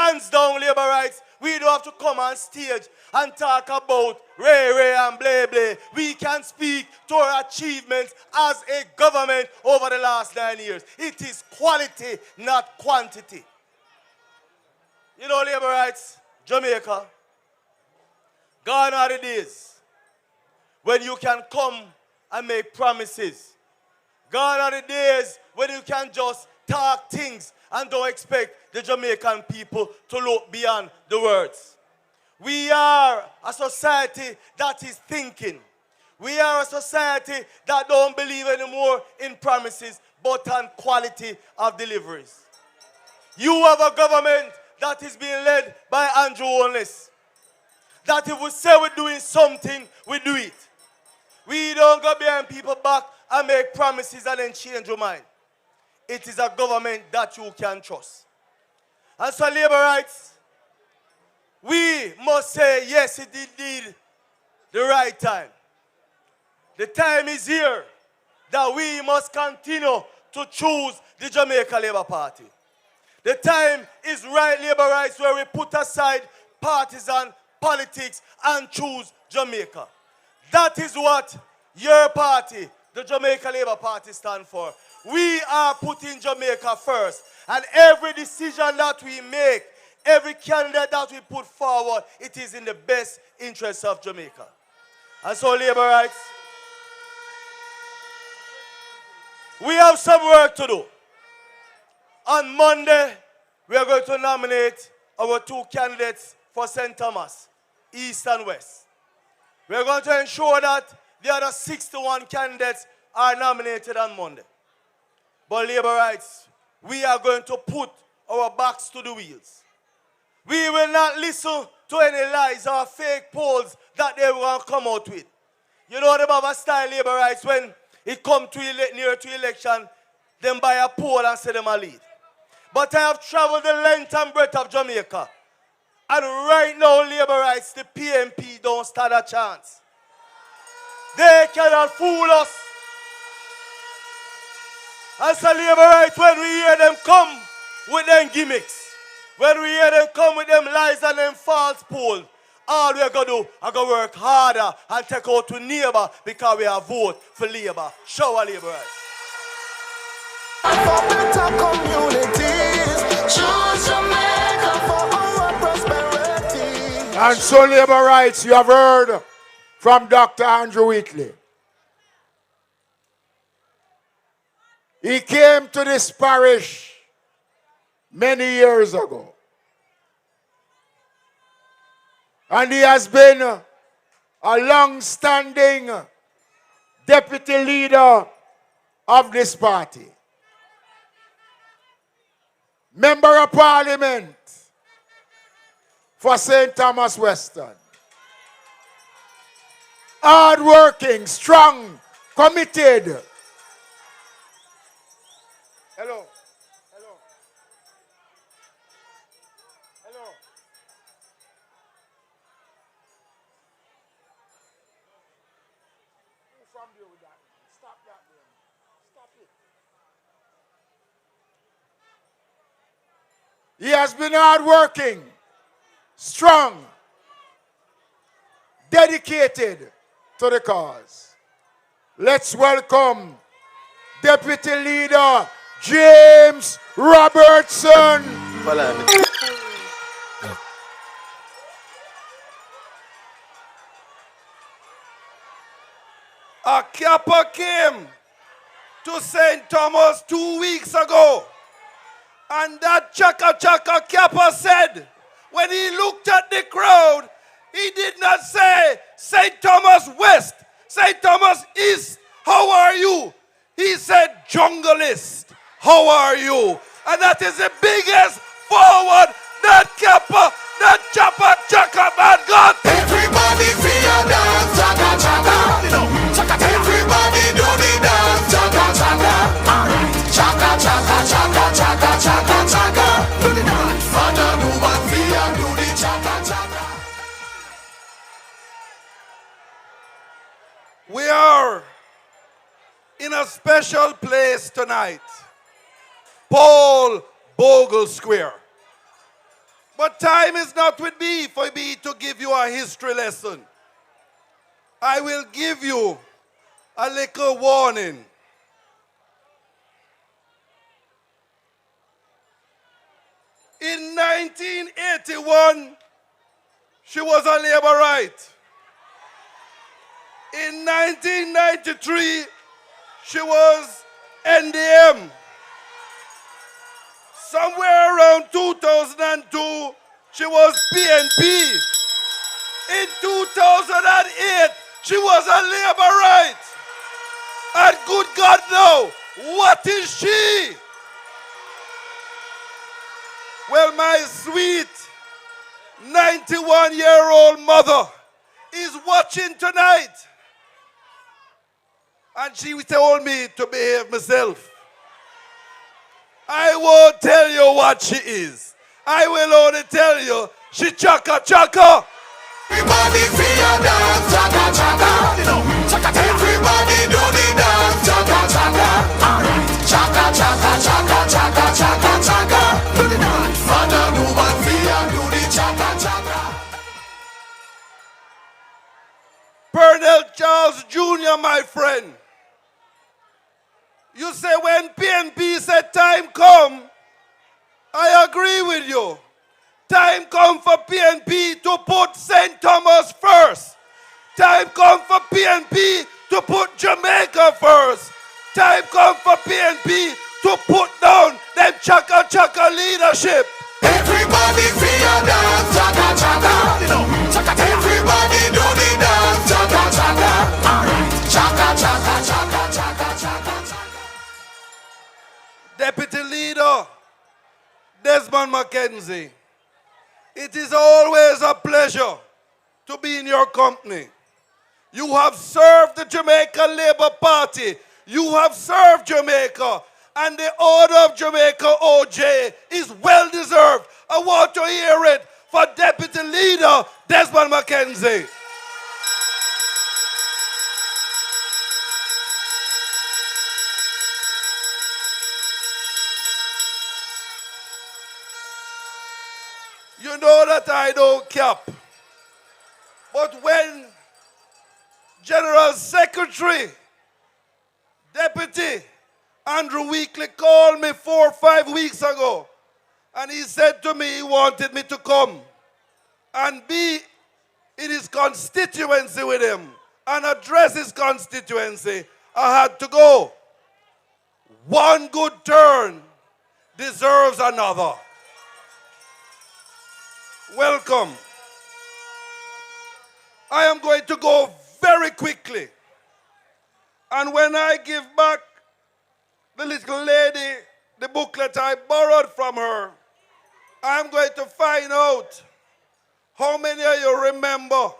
hands down labor rights. We don't have to come on stage and talk about Ray and blah blah. We can speak to our achievements as a government over the last 9 years. It is quality, not quantity. You know, labor rights, Jamaica, gone are the days when you can come and make promises. Gone are the days when you can just talk things and don't expect the Jamaican people to look beyond the words. We are a society that is thinking. We are a society that don't believe anymore in promises, but on quality of deliveries. You have a government that is being led by Andrew Holness. That if we say we're doing something, we do it. We don't go behind people back and make promises and then change your mind. It is a government that you can trust. And so labor rights, we must say, yes, it indeed the right time. The time is here that we must continue to choose the Jamaica Labour Party. The time is right, labor rights, where we put aside partisan politics and choose Jamaica. That is what your party, the Jamaica Labour Party, stand for. We are putting Jamaica first. And every decision that we make, every candidate that we put forward, it is in the best interest of Jamaica. And so, labor rights, we have some work to do. On Monday, we are going to nominate our 2 candidates for St. Thomas, East and West. We are going to ensure that the other 61 candidates are nominated on Monday. But labor rights, we are going to put our backs to the wheels. We will not listen to any lies or fake polls that they will come out with. You know the Baba style, labor rights, when it comes to near to election, them buy a poll and say them a lead. But I have traveled the length and breadth of Jamaica. And right now, labor rights, the PMP don't stand a chance. They cannot fool us. As a labor rights, when we hear them come with them gimmicks, when we hear them come with them lies and them false polls, all we're going to do is go work harder and take out to neighbor because we have vote for labor. Show our labor rights. For better communities, choose Jamaica for our prosperity. And so, labor rights, you have heard from Dr. Andrew Whitley. He came to this parish many years ago. And he has been a long-standing deputy leader of this party. Member of Parliament for St. Thomas Western. Hard-working, strong, committed. Hello. Hello. Hello. Who from you with that? Stop that, man. Stop it. He has been hard-working, strong, dedicated to the cause. Let's welcome Deputy Leader James Robertson. A Kappa came to St. Thomas 2 weeks ago. And that Chaka Chaka Kappa said, when he looked at the crowd, he did not say, St. Thomas West, St. Thomas East, how are you? He said, Junglist, how are you? And that is the biggest forward that Kappa, that Chaka Chaka man got. Everybody feel dance, chaka chaka. Everybody do the dance, chaka chaka. Chaka chaka chaka chaka chaka chaka. Do the dance, father do what feel do the chaka chaka. We are in a special place tonight, Paul Bogle Square. But time is not with me for me to give you a history lesson. I will give you a little warning. In 1981, she was a labor right. In 1993, she was NDM. Somewhere around 2002, she was PNP. In 2008, she was a labor right. And good God now, what is she? Well, my sweet 91-year-old mother is watching tonight. And she told me to behave myself. I won't tell you what she is. I will only tell you she chaka chaka. Everybody feel dance, chaka chaka. Everybody do the dance, chaka chaka. Chaka chaka chaka chaka chaka chaka. Do the dance. Man and woman feel do the chaka chaka. Pernell Charles Jr., my friend. You say when PNP said time come, I agree with you. Time come for PNP to put St. Thomas first. Time come for PNP to put Jamaica first. Time come for PNP to put down them chaka chaka leadership. Everybody feel dance, chaka chaka. Everybody do the dance, chaka chaka. Chaka chaka chaka chaka chaka chaka. Deputy Leader Desmond McKenzie, it is always a pleasure to be in your company. You have served the Jamaica Labour Party. You have served Jamaica. And the Order of Jamaica, OJ, is well deserved. I want to hear it for Deputy Leader Desmond McKenzie. You know that I don't cap. But when General Secretary, Deputy Andrew Weekly called me 4 or 5 weeks ago, and he said to me he wanted me to come and be in his constituency with him and address his constituency, I had to go. One good turn deserves another. Welcome. I am going to go very quickly. And when I give back the little lady the booklet I borrowed from her, I'm going to find out how many of you remember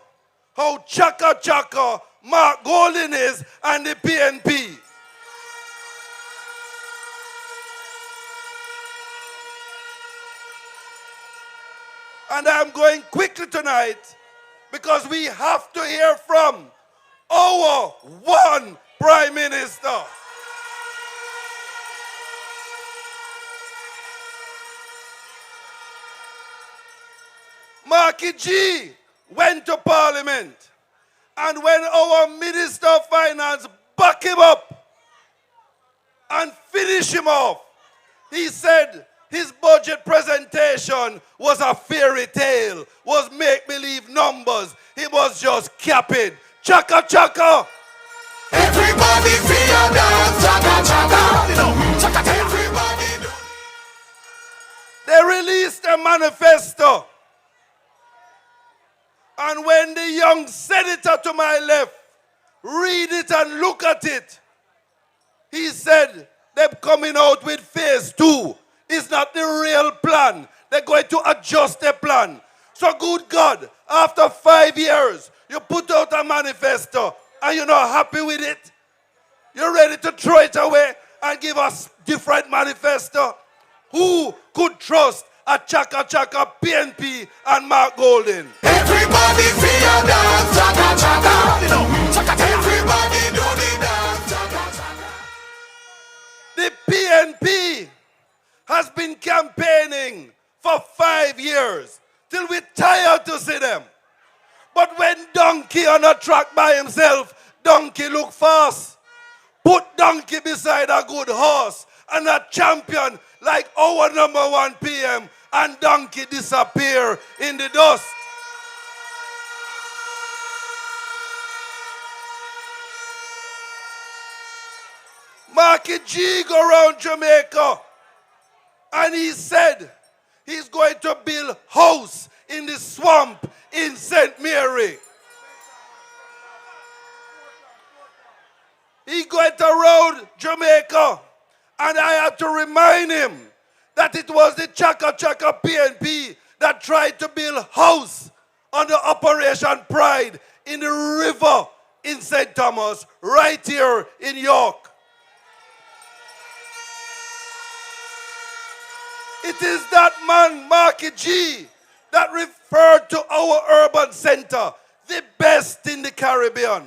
how chaka chaka Mark Golden is and the PNP. And I'm going quickly tonight because we have to hear from our one Prime Minister. Marky G went to Parliament, and when our Minister of Finance backed him up and finished him off, he said his budget presentation was a fairy tale, was make-believe numbers. He was just capping. Chaka chaka. Everybody feel dance, chaka chaka. Chaka everybody do. They released a manifesto. And when the young senator to my left read it and look at it, he said they're coming out with phase 2. It's not the real plan. They're going to adjust their plan. So good God, after 5 years, you put out a manifesto and you're not happy with it? You're ready to throw it away and give us different manifesto? Who could trust a chaka chaka PNP and Mark Golden? Everybody feel dance, chaka chaka. Chaka everybody do the dance, chaka chaka. The PNP has been campaigning for 5 years till we tired to see them. But when Donkey on a track by himself, Donkey look fast. Put Donkey beside a good horse and a champion like our number 1 PM, and Donkey disappear in the dust. Marky G go around Jamaica and he said he's going to build house in the swamp in St. Mary. He went around Jamaica and I had to remind him that it was the Chaka Chaka PNP that tried to build house under Operation Pride in the river in St. Thomas, right here in York. It is that man, Marky G, that referred to our urban center, the best in the Caribbean.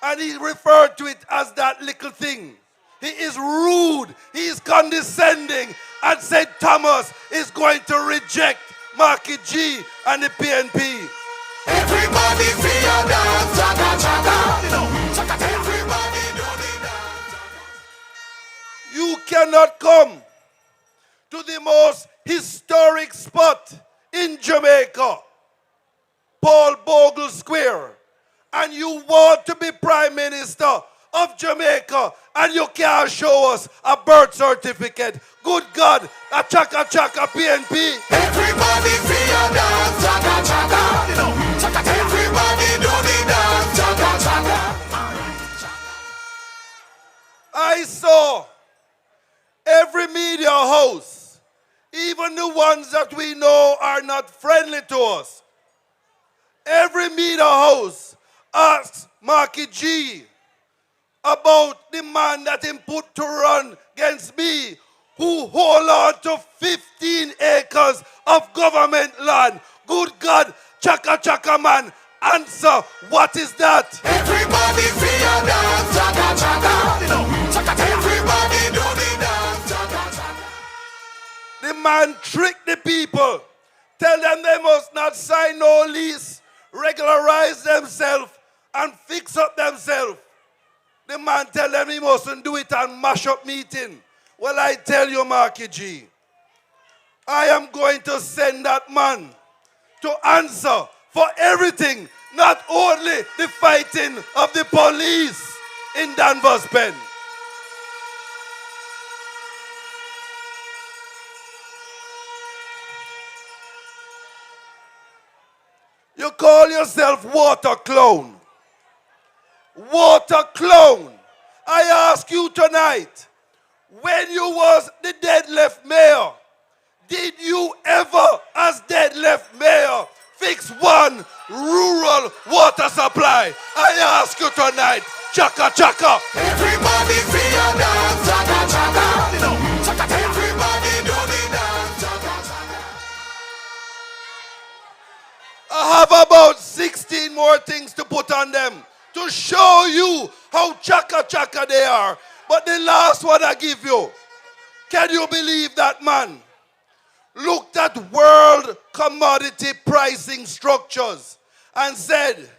And he referred to it as that little thing. He is rude, he is condescending, and St. Thomas is going to reject Marky G and the PNP. Everybody feel dance, chaka chaka. Chaka, everybody do the dance. You cannot come to the most historic spot in Jamaica, Paul Bogle Square, and you want to be Prime Minister of Jamaica and you can't show us a birth certificate. Good God, a Chaka Chaka PNP. Everybody feel dance, chaka chaka. Chaka, everybody do the dance, chaka chaka. I saw every media house, even the ones that we know are not friendly to us, every media house asked Marky G about the man that him put to run against me, who hold on to 15 acres of government land. Good God, Chaka Chaka man, answer, what is that? Everybody feel dance, chaka chaka. Chaka, everybody do the dance, chaka chaka. The man tricked the people, tell them they must not sign no lease, regularize themselves and fix up themselves. The man tell them he mustn't do it and mash up meeting. Well, I tell you, Marky G, I am going to send that man to answer for everything, not only the fighting of the police in Danvers Pen. You call yourself water clown. Water clown. I ask you tonight, when you was the dead left mayor, did you ever, as dead left mayor, fix one rural water supply? I ask you tonight, Chaka Chaka. Everybody feel dance, chaka chaka. Chaka, everybody do the dance, chaka chaka. I have about 16 more things to put on them to show you how Chaka Chaka they are. But the last one I give you, can you believe that man looked at world commodity pricing structures and said,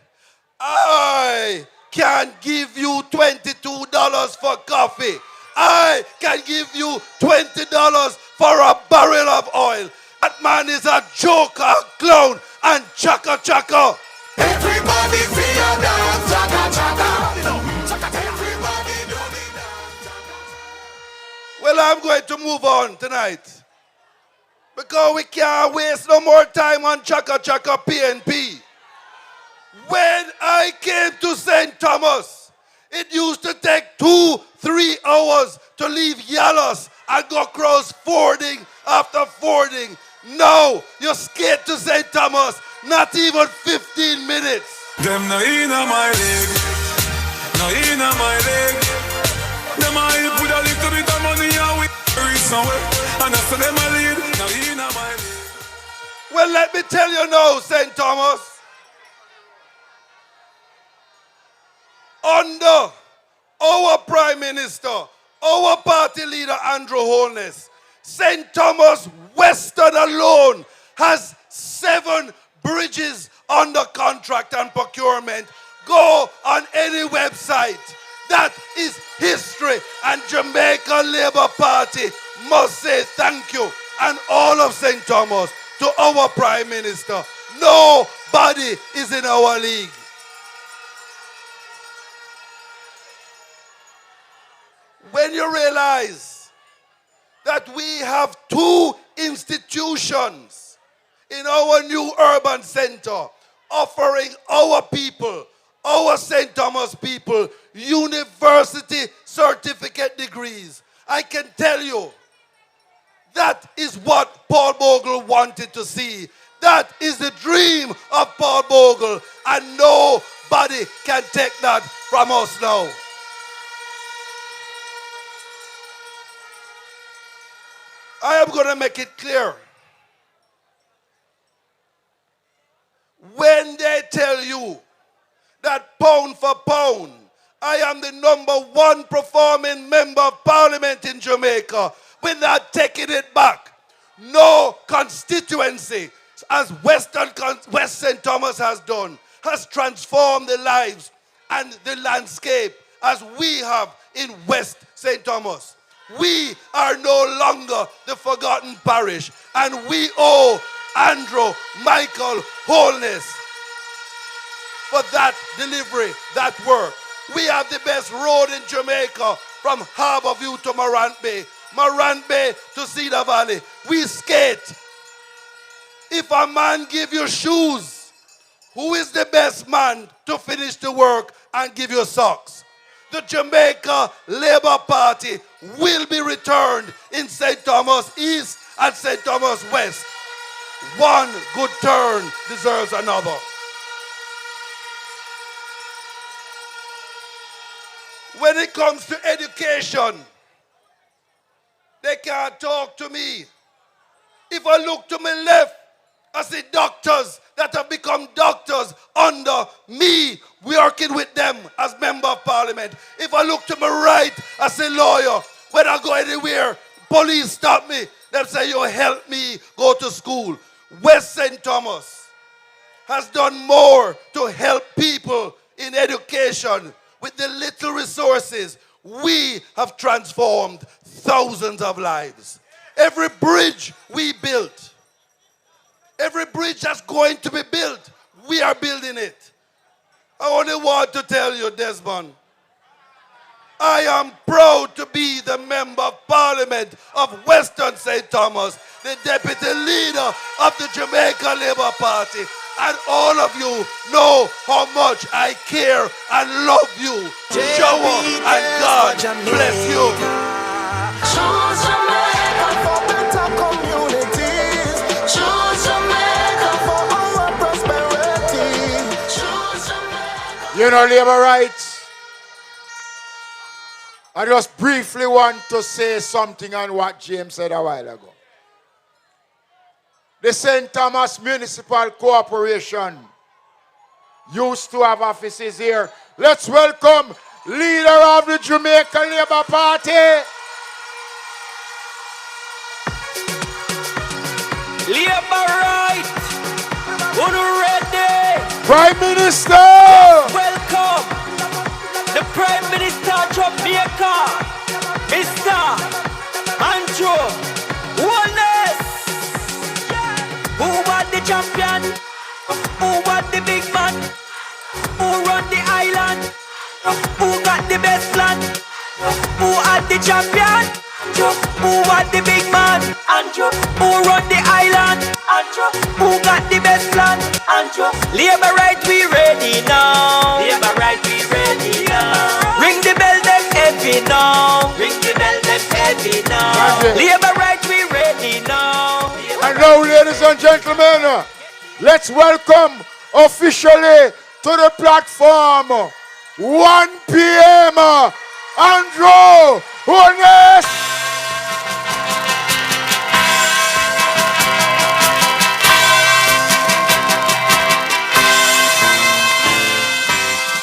I can give you $22 for coffee. I can give you $20 for a barrel of oil. That man is a joker, a clown, and Chaka Chaka. Everybody feel dance, chaka chaka. Chaka, everybody do the dance, chaka. Well, I'm going to move on tonight because we can't waste no more time on Chaka Chaka PNP. When I came to St. Thomas, it used to take 2-3 hours to leave Yalos and go cross fording after fording. Now, you skate to St. Thomas, not even 15 minutes. Them no inna my league, no inna my league. Them a help with a little bit of money and we reach somewhere. And after them a lead, no inna my league. Well, let me tell you now, St. Thomas. Under our Prime Minister, our party leader, Andrew Holness, St. Thomas Western alone has 7 bridges under contract and procurement. Go on any website. That is history. And Jamaica Labour Party must say thank you and all of St. Thomas to our Prime Minister. Nobody is in our league. When you realize that we have 2 institutions in our new urban center offering our people, our St. Thomas people, university certificate degrees, I can tell you that is what Paul Bogle wanted to see. That is the dream of Paul Bogle, and nobody can take that from us now. I am going to make it clear. When they tell you that pound for pound, I am the #1 performing member of parliament in Jamaica, we're not taking it back. No constituency, as West St. Thomas has done, has transformed the lives and the landscape as we have in West St. Thomas. We are no longer the forgotten parish, and we owe Andrew Michael wholeness for that delivery, that work. We have the best road in Jamaica from Harborview to Morant Bay, Morant Bay to Cedar Valley. We skate. If a man give you shoes, who is the best man to finish the work and give you socks? The Jamaica Labour Party will be returned in St. Thomas East and St. Thomas West. One good turn deserves another. When it comes to education, they can't talk to me. If I look to my left, I see doctors that have become doctors under me, working with them as member of parliament. If I look to my right, I see lawyer. When I go anywhere, police stop me. They say, you help me go to school. West St. Thomas has done more to help people in education. With the little resources, we have transformed thousands of lives. Every bridge we built, every bridge that's going to be built, we are building it. I only want to tell you, Desmond, I am proud to be the member of parliament of Western St. Thomas, the deputy leader of the Jamaica Labour Party. And all of you know how much I care and love you. Shower and God bless you. Choose Jamaica for better communities. Choose Jamaica for our prosperity. Choose Jamaica. You know, labor rights. I just briefly want to say something on what James said a while ago. The St. Thomas Municipal Corporation used to have offices here. Let's welcome leader of the Jamaica Labour Party. Labour right. Ready. Prime Minister. Welcome. The Prime Minister of Jamaica, Mr. Andrew. Who was the champion? Who was the big man? Who run the island? Who got the best plan? Who had the champion? Who was the big man? Who run the island? Who got the best plan? Labour right, we ready now. Labour right, we ready now. Ring the bell, them heavy now. Ring the bell, them heavy now. Labour right, we ready now. And now, ladies and gentlemen, let's welcome officially to the platform 1 p.m. Andrew Honest.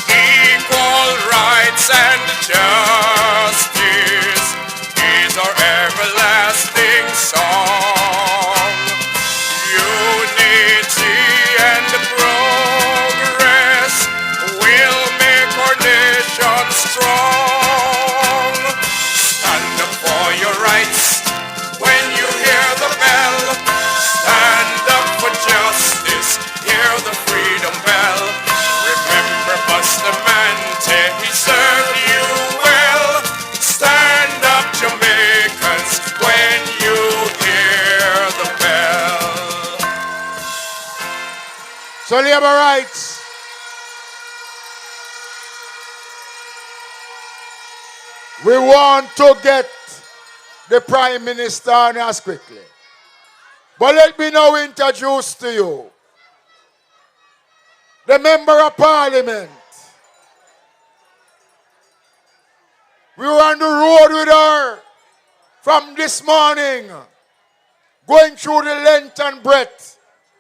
Equal rights and justice is our everlasting So labor rights. We want to get the Prime Minister on us quickly. But let me now introduce to you the Member of Parliament. We were on the road with her from this morning, going through the length and breadth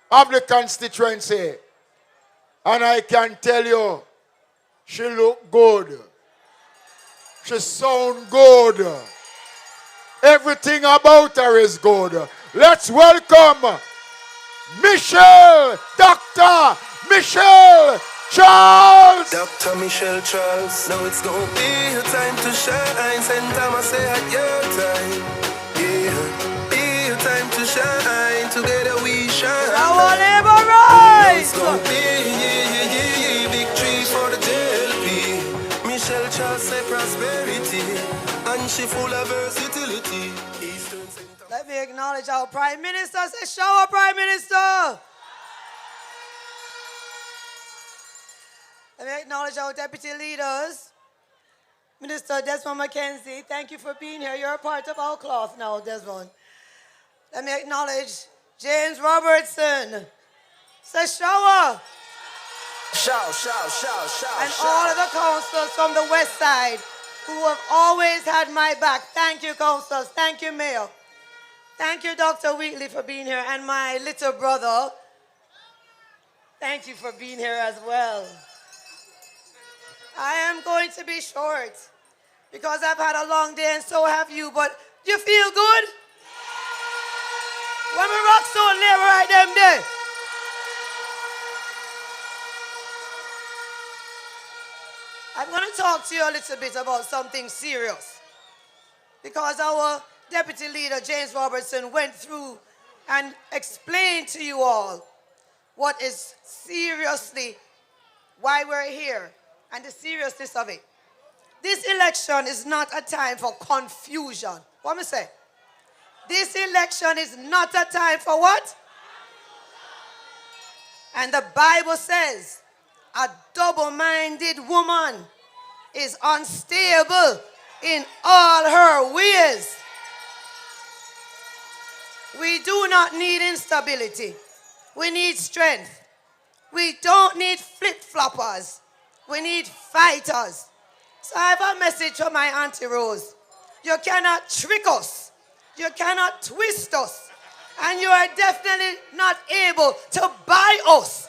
of the constituency. And I can tell you, she look good. She sound good. Everything about her is good. Let's welcome Michelle, Dr. Michelle Charles. Dr. Michelle Charles. Now it's gonna be your time to shine. Same time I say at your time. Yeah, be your time to shine. Together we shine. Our labor rights. Now it's gonna be victory for the JLP. Michelle Charles say prosperity, and she full of versatility. Let me acknowledge our Prime Minister. Say, show our Prime Minister. Let me acknowledge our deputy leaders. Minister Desmond McKenzie, thank you for being here. You're a part of our cloth now, Desmond. Let me acknowledge James Robertson. Say, shower. Shout. And all of the councillors from the west side who have always had my back. Thank you, councillors. Thank you, Mayor. Thank you, Dr. Wheatley, for being here. And my little brother, thank you for being here as well. I am going to be short because I've had a long day and so have you, but do you feel good? When we rock so live right them there. I'm going to talk to you a little bit about something serious because our Deputy Leader James Robertson went through and explained to you all what is seriously why we're here and the seriousness of it. This election is not a time for confusion. What am I saying? This election is not a time for what? And the Bible says a double-minded woman is unstable in all her ways. We do not need instability. We need strength. We don't need flip-floppers. We need fighters. So I have a message for my Auntie Rose. You cannot trick us. You cannot twist us. And you are definitely not able to buy us.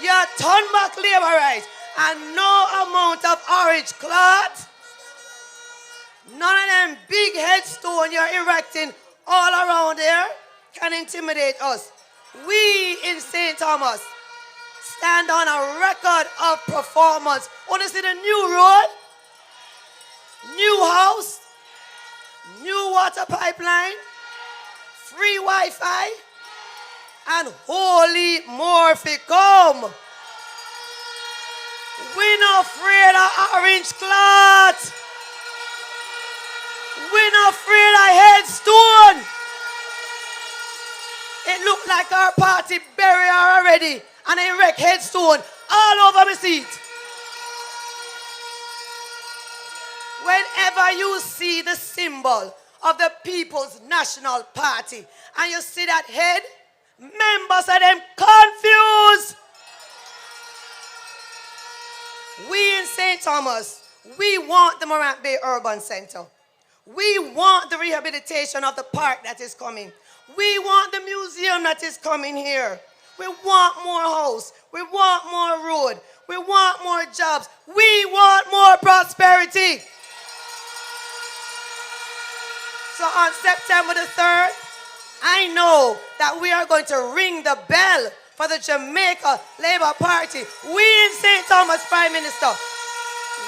You are turn back labor rights. And no amount of orange cloth, none of them big headstone you're erecting all around there can intimidate us. We in St. Thomas stand on a record of performance. Want to see the new road, new house, new water pipeline, free Wi-Fi, and holy more fi come. We not afraid of orange cloth. We not afraid of headstone. It looked like our party buried her already and I erect headstone all over my seat. Whenever you see the symbol of the People's National Party and you see that head, members of them confused. We in St. Thomas, we want the Morant Bay Urban Center. We want the rehabilitation of the park that is coming. We want the museum that is coming here. We want more house. We want more road. We want more jobs. We want more prosperity. So on September the 3rd, I know that we are going to ring the bell for the Jamaica Labour Party. We in St. Thomas, Prime Minister,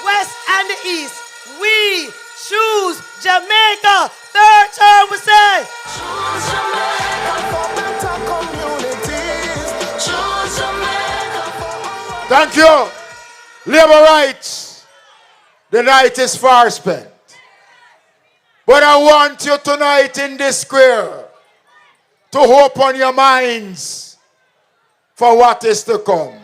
West and the East, we choose Jamaica. Third term we say. Choose Jamaica for better communities. Choose Jamaica for... Thank you. Labor rights. The night is far spent. But I want you tonight in this square to open your minds for what is to come.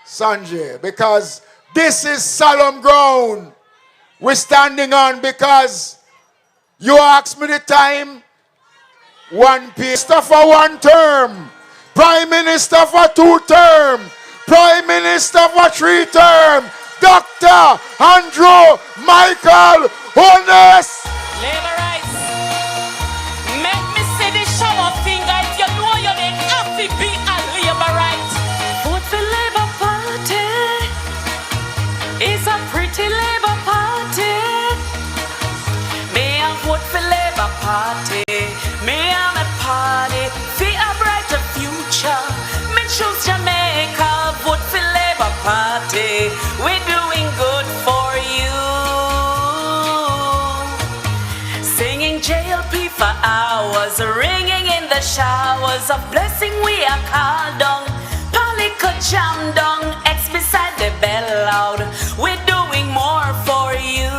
Sanjay, because this is solemn ground we're standing on, because you asked me the time, 1 p.m. Minister for 1 term, Prime Minister for 2 term, Prime Minister for 3 term, Dr. Andrew Michael Honest. Labor rights. Make me see the shower finger if you know you didn't have to be a labor right. Vote for Labour Party. It's a pretty Labour Party. May I vote for Labour Party. May I a party for a brighter future. Me choose Jamaica. Vote for Labour Party. We're doing good for you. Singing JLP for hours, ringing in the showers of blessing we are called on. Palico jam down, X beside the bell loud. We're doing more for you.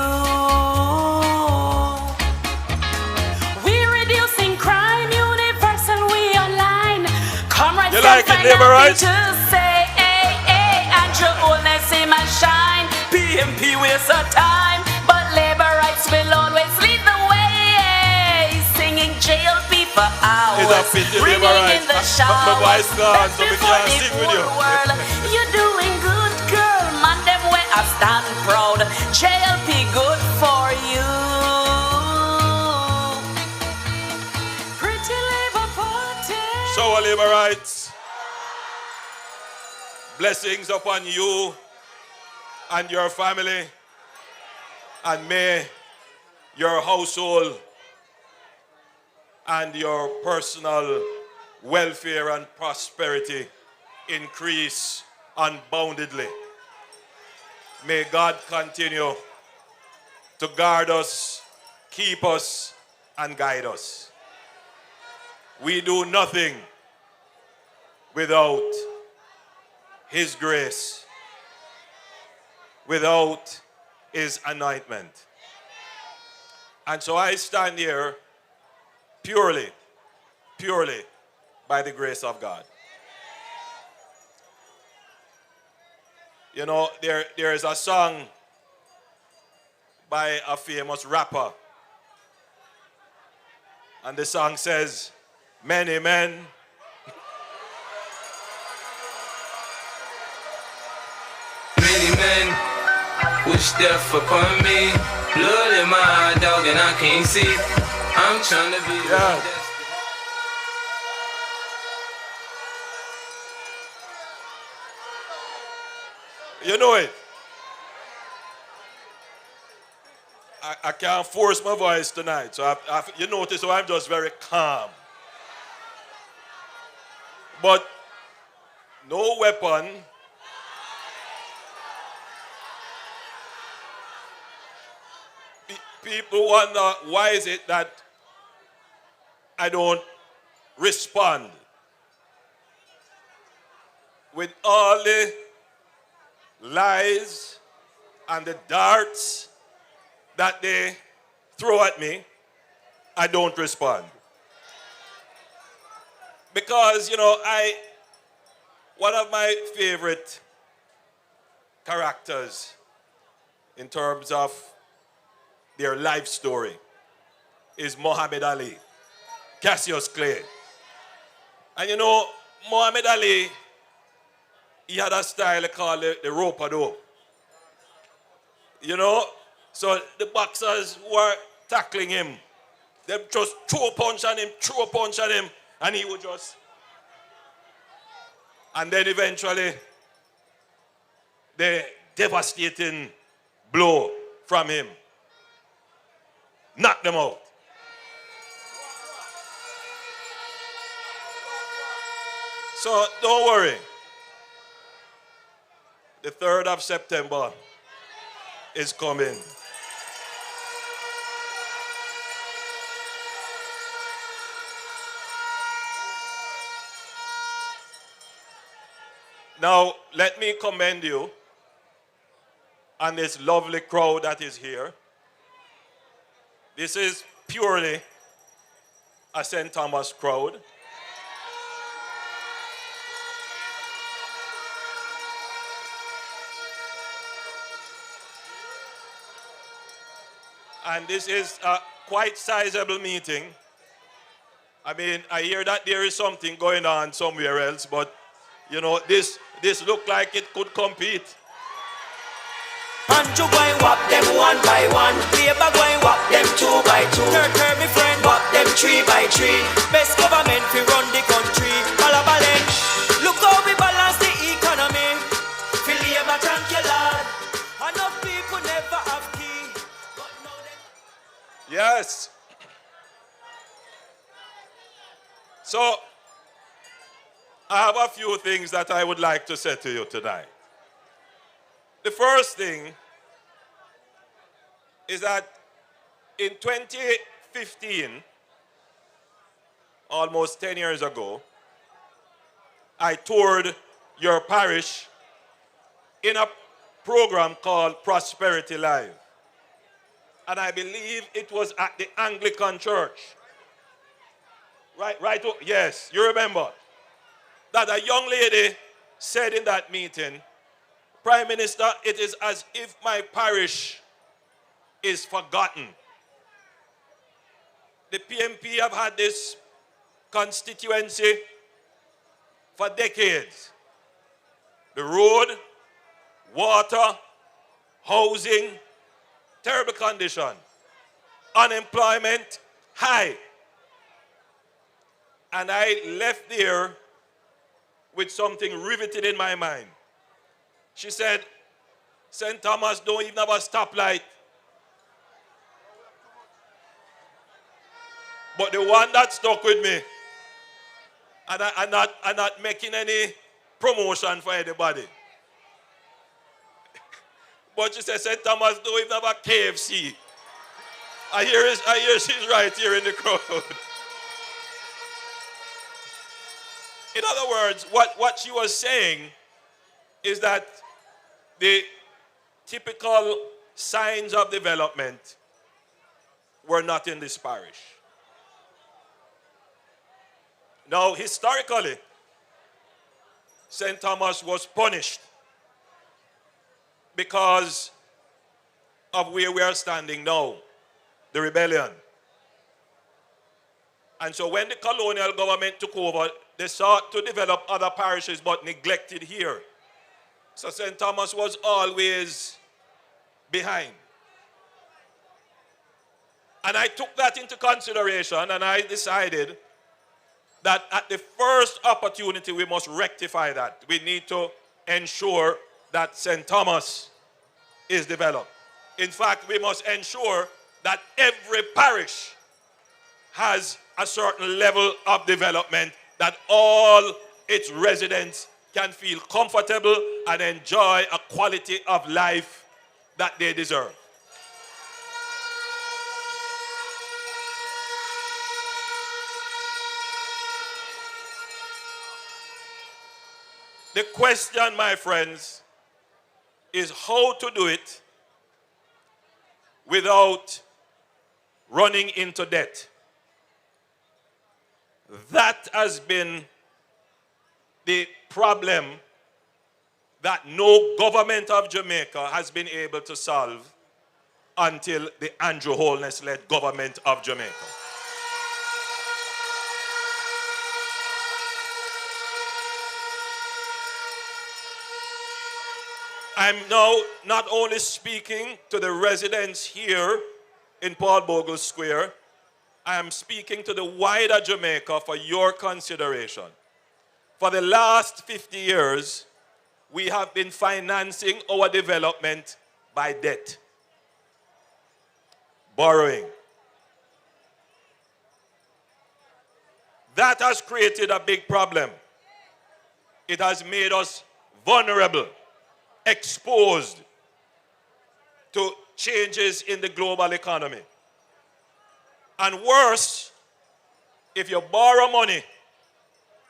We're reducing crime, universal, we online. Come right You like it, Labor Rights? to say, hey, hey, and your oldness in my shine. PMP waste our time, but labor rights will always lead the way. Singing JLP for hours, It's a pity, Labor ringing Rights. in the My showers. voice gone, Best so we before can't the sing with you. whole world. You're doing good, girl. Man, them way I stand proud. JLP good for you. Pretty Labour Party. So, Labor Rights, blessings upon you and your family, and may your household and your personal welfare and prosperity increase unboundedly. May God continue to guard us, keep us, and guide us. We do nothing without His grace, without His anointment. And so I stand here purely by the grace of God. You know, there is a song by a famous rapper. And the song says, many men many men wish death upon me. Blood in my eye, dog, and I can't see. I'm trying to be You know it. I can't force my voice tonight, so you notice how I'm just very calm. But no weapon people wonder why is it that I don't respond with all the lies and the darts that they throw at me. I don't respond. Because, you know, one of my favorite characters in terms of their life story is Muhammad Ali, Cassius Clay. And you know, Muhammad Ali, he had a style called the rope-a-dope. You know, so the boxers were tackling him. They just throw a punch on him, and he would just... And then eventually, the devastating blow from him knocked them out. So don't worry. The 3rd of September is coming. Now, let me commend you and this lovely crowd that is here. This is purely a St. Thomas crowd. And this is a quite sizable meeting. I mean, I hear that there is something going on somewhere else, but you know, this look like it could compete. And you going whop them one by one. Labor going whop them two by two. Third me friend whop them three by three. Best government fi run the country. Balabalen. Look how we balance the economy. Fi labor thank you Lord. Enough people never have key. But now them... Yes. So, I have a few things that I would like to say to you tonight. The first thing is that in 2015, almost 10 years ago, I toured your parish in a program called Prosperity Live. And I believe it was at the Anglican Church. Right, yes, you remember that a young lady said in that meeting, Prime Minister, it is as if my parish is forgotten. The PMP have had this constituency for decades. The road, water, housing, terrible condition. Unemployment, high. And I left there with something riveted in my mind. She said, St. Thomas don't even have a stoplight. But the one that stuck with me, and I'm not making any promotion for anybody. But she said, St. Thomas don't even have a KFC. I hear she's right here in the crowd. In other words, what she was saying is that the typical signs of development were not in this parish. Now, historically, St. Thomas was punished because of where we are standing now, the rebellion. And so when the colonial government took over, they sought to develop other parishes but neglected here. So St. Thomas was always behind. And I took that into consideration and I decided that at the first opportunity we must rectify that. We need to ensure that St. Thomas is developed. In fact, we must ensure that every parish has a certain level of development that all its residents can feel comfortable and enjoy a quality of life that they deserve. The question, my friends, is how to do it without running into debt. That has been the problem that no government of Jamaica has been able to solve until the Andrew Holness-led government of Jamaica. I'm now not only speaking to the residents here in Paul Bogle Square, I am speaking to the wider Jamaica for your consideration. For the last 50 years, we have been financing our development by debt, borrowing. That has created a big problem. It has made us vulnerable, exposed to changes in the global economy. And worse, if you borrow money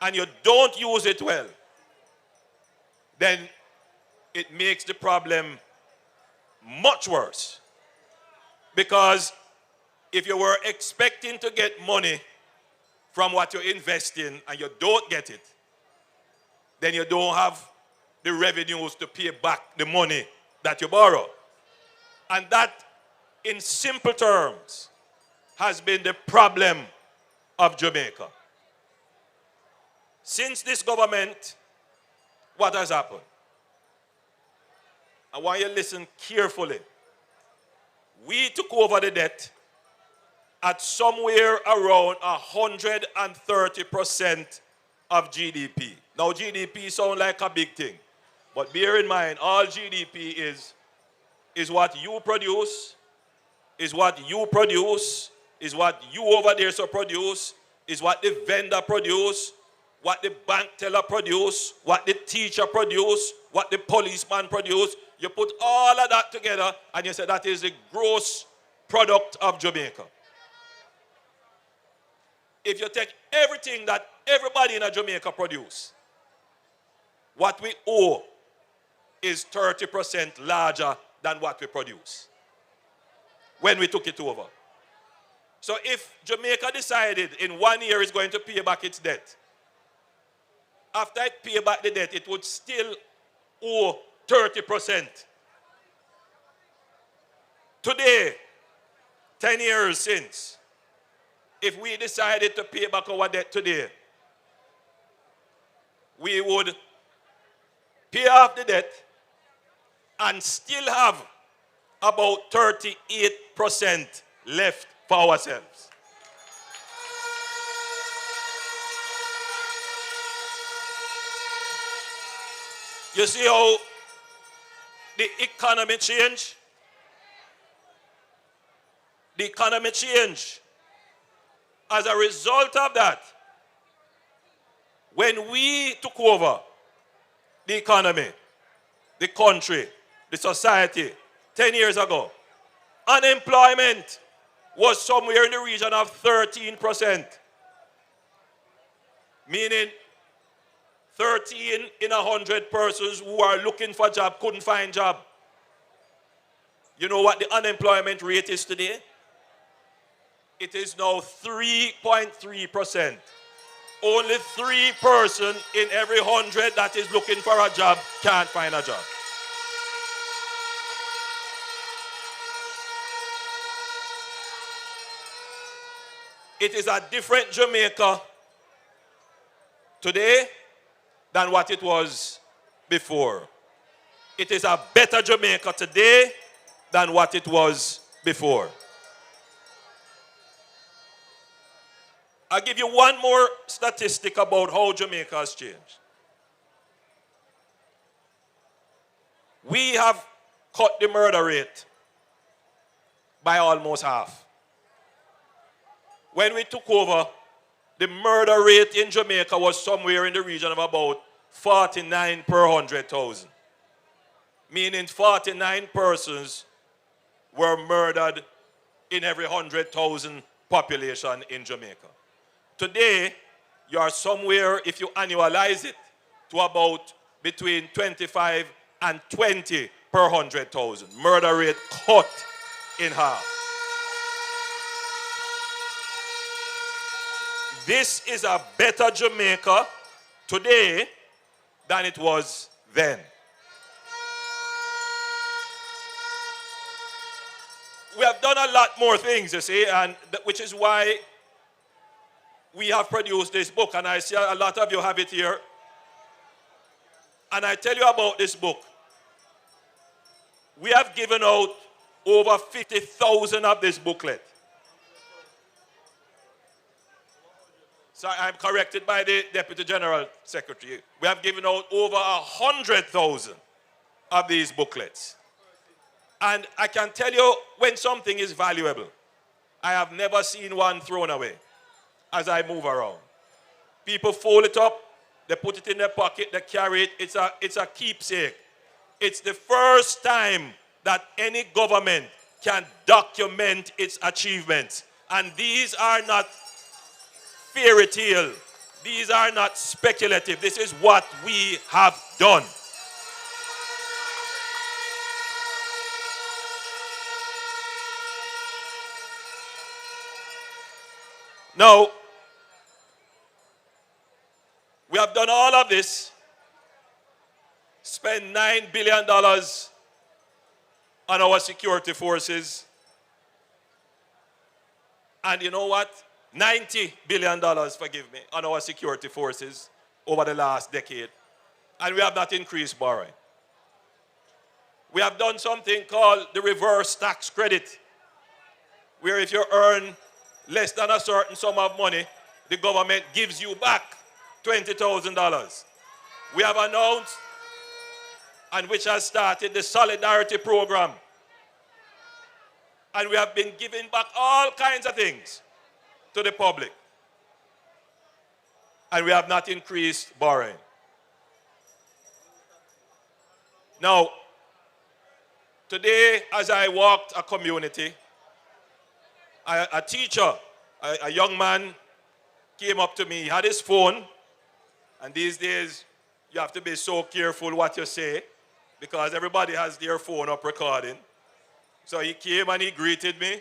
and you don't use it well, then it makes the problem much worse. Because if you were expecting to get money from what you invest in and you don't get it, then you don't have the revenues to pay back the money that you borrow. And that in simple terms, has been the problem of Jamaica. Since this government, what has happened? I want you to listen carefully. We took over the debt at somewhere around 130% of GDP. Now GDP sounds like a big thing, but bear in mind, all GDP is what you produce, is what you produce, is what you over there so produce, is what the vendor produce, what the bank teller produce, what the teacher produce, what the policeman produce. You put all of that together and you say that is the gross product of Jamaica. If you take everything that everybody in Jamaica produce, what we owe is 30% larger than what we produce when we took it over. So if Jamaica decided in 1 year it's going to pay back its debt, after it pay back the debt, it would still owe 30%. Today, 10 years since, if we decided to pay back our debt today, we would pay off the debt and still have about 38% left for ourselves. You see how the economy changed? The economy changed. As a result of that, when we took over the economy, the country, the society, 10 years ago, unemployment was somewhere in the region of 13%. Meaning 13 in 100 persons who are looking for a job couldn't find job. You know what the unemployment rate is today? It is now 3.3%. Only 3 persons in every 100 that is looking for a job can't find a job. It is a different Jamaica today than what it was before. It is a better Jamaica today than what it was before. I'll give you one more statistic about how Jamaica has changed. We have cut the murder rate by almost half. When we took over, the murder rate in Jamaica was somewhere in the region of about 49 per 100,000. Meaning 49 persons were murdered in every 100,000 population in Jamaica. Today, you are somewhere, if you annualize it, to about between 25 and 20 per 100,000. Murder rate cut in half. This is a better Jamaica today than it was then. We have done a lot more things, you see, and which is why we have produced this book, and I see a lot of you have it here. And I tell you about this book. We have given out over 50,000 of this booklet. So I'm corrected by the Deputy General Secretary. We have given out over 100,000 of these booklets. And I can tell you when something is valuable, I have never seen one thrown away as I move around. People fold it up, they put it in their pocket, they carry it. It's a keepsake. It's the first time that any government can document its achievements. And these are not fairy tale. These are not speculative. This is what we have done. Now, we have done all of this, spent $9 billion on our security forces, And you know what? $90 billion, forgive me, on our security forces over the last decade. And we have not increased borrowing. We have done something called the reverse tax credit, where if you earn less than a certain sum of money, the government gives you back $20,000. We have announced, and which has started, the Solidarity Program. And we have been giving back all kinds of things to the public. And we have not increased borrowing. Now, today, as I walked a community, a teacher, a young man, came up to me. He had his phone, and these days, you have to be so careful what you say, because everybody has their phone up recording. So he came and he greeted me,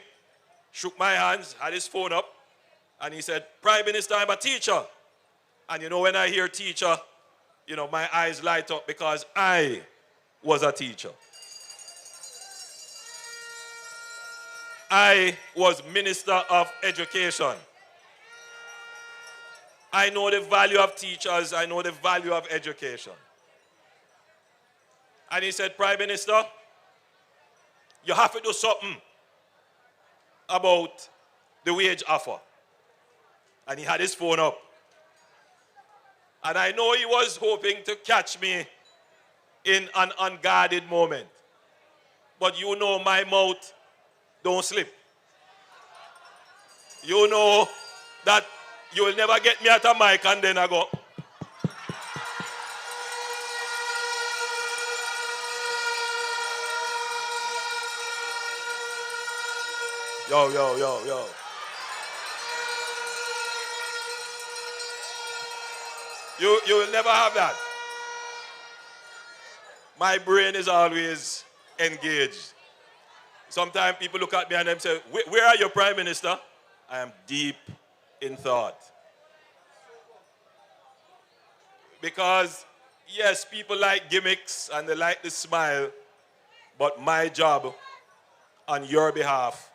shook my hands, had his phone up, and he said, "Prime Minister, I'm a teacher." And you know, when I hear teacher, you know, my eyes light up because I was a teacher. I was Minister of Education. I know the value of teachers. I know the value of education. And he said, "Prime Minister, you have to do something about the wage offer." And he had his phone up. And I know he was hoping to catch me in an unguarded moment. But you know my mouth don't slip. You know that you will never get me at a mic and then I go. Yo, yo, yo, yo. You will never have that. My brain is always engaged. Sometimes people look at me and they say, "Where are you, Prime Minister?" I am deep in thought. Because, yes, people like gimmicks and they like the smile, but my job on your behalf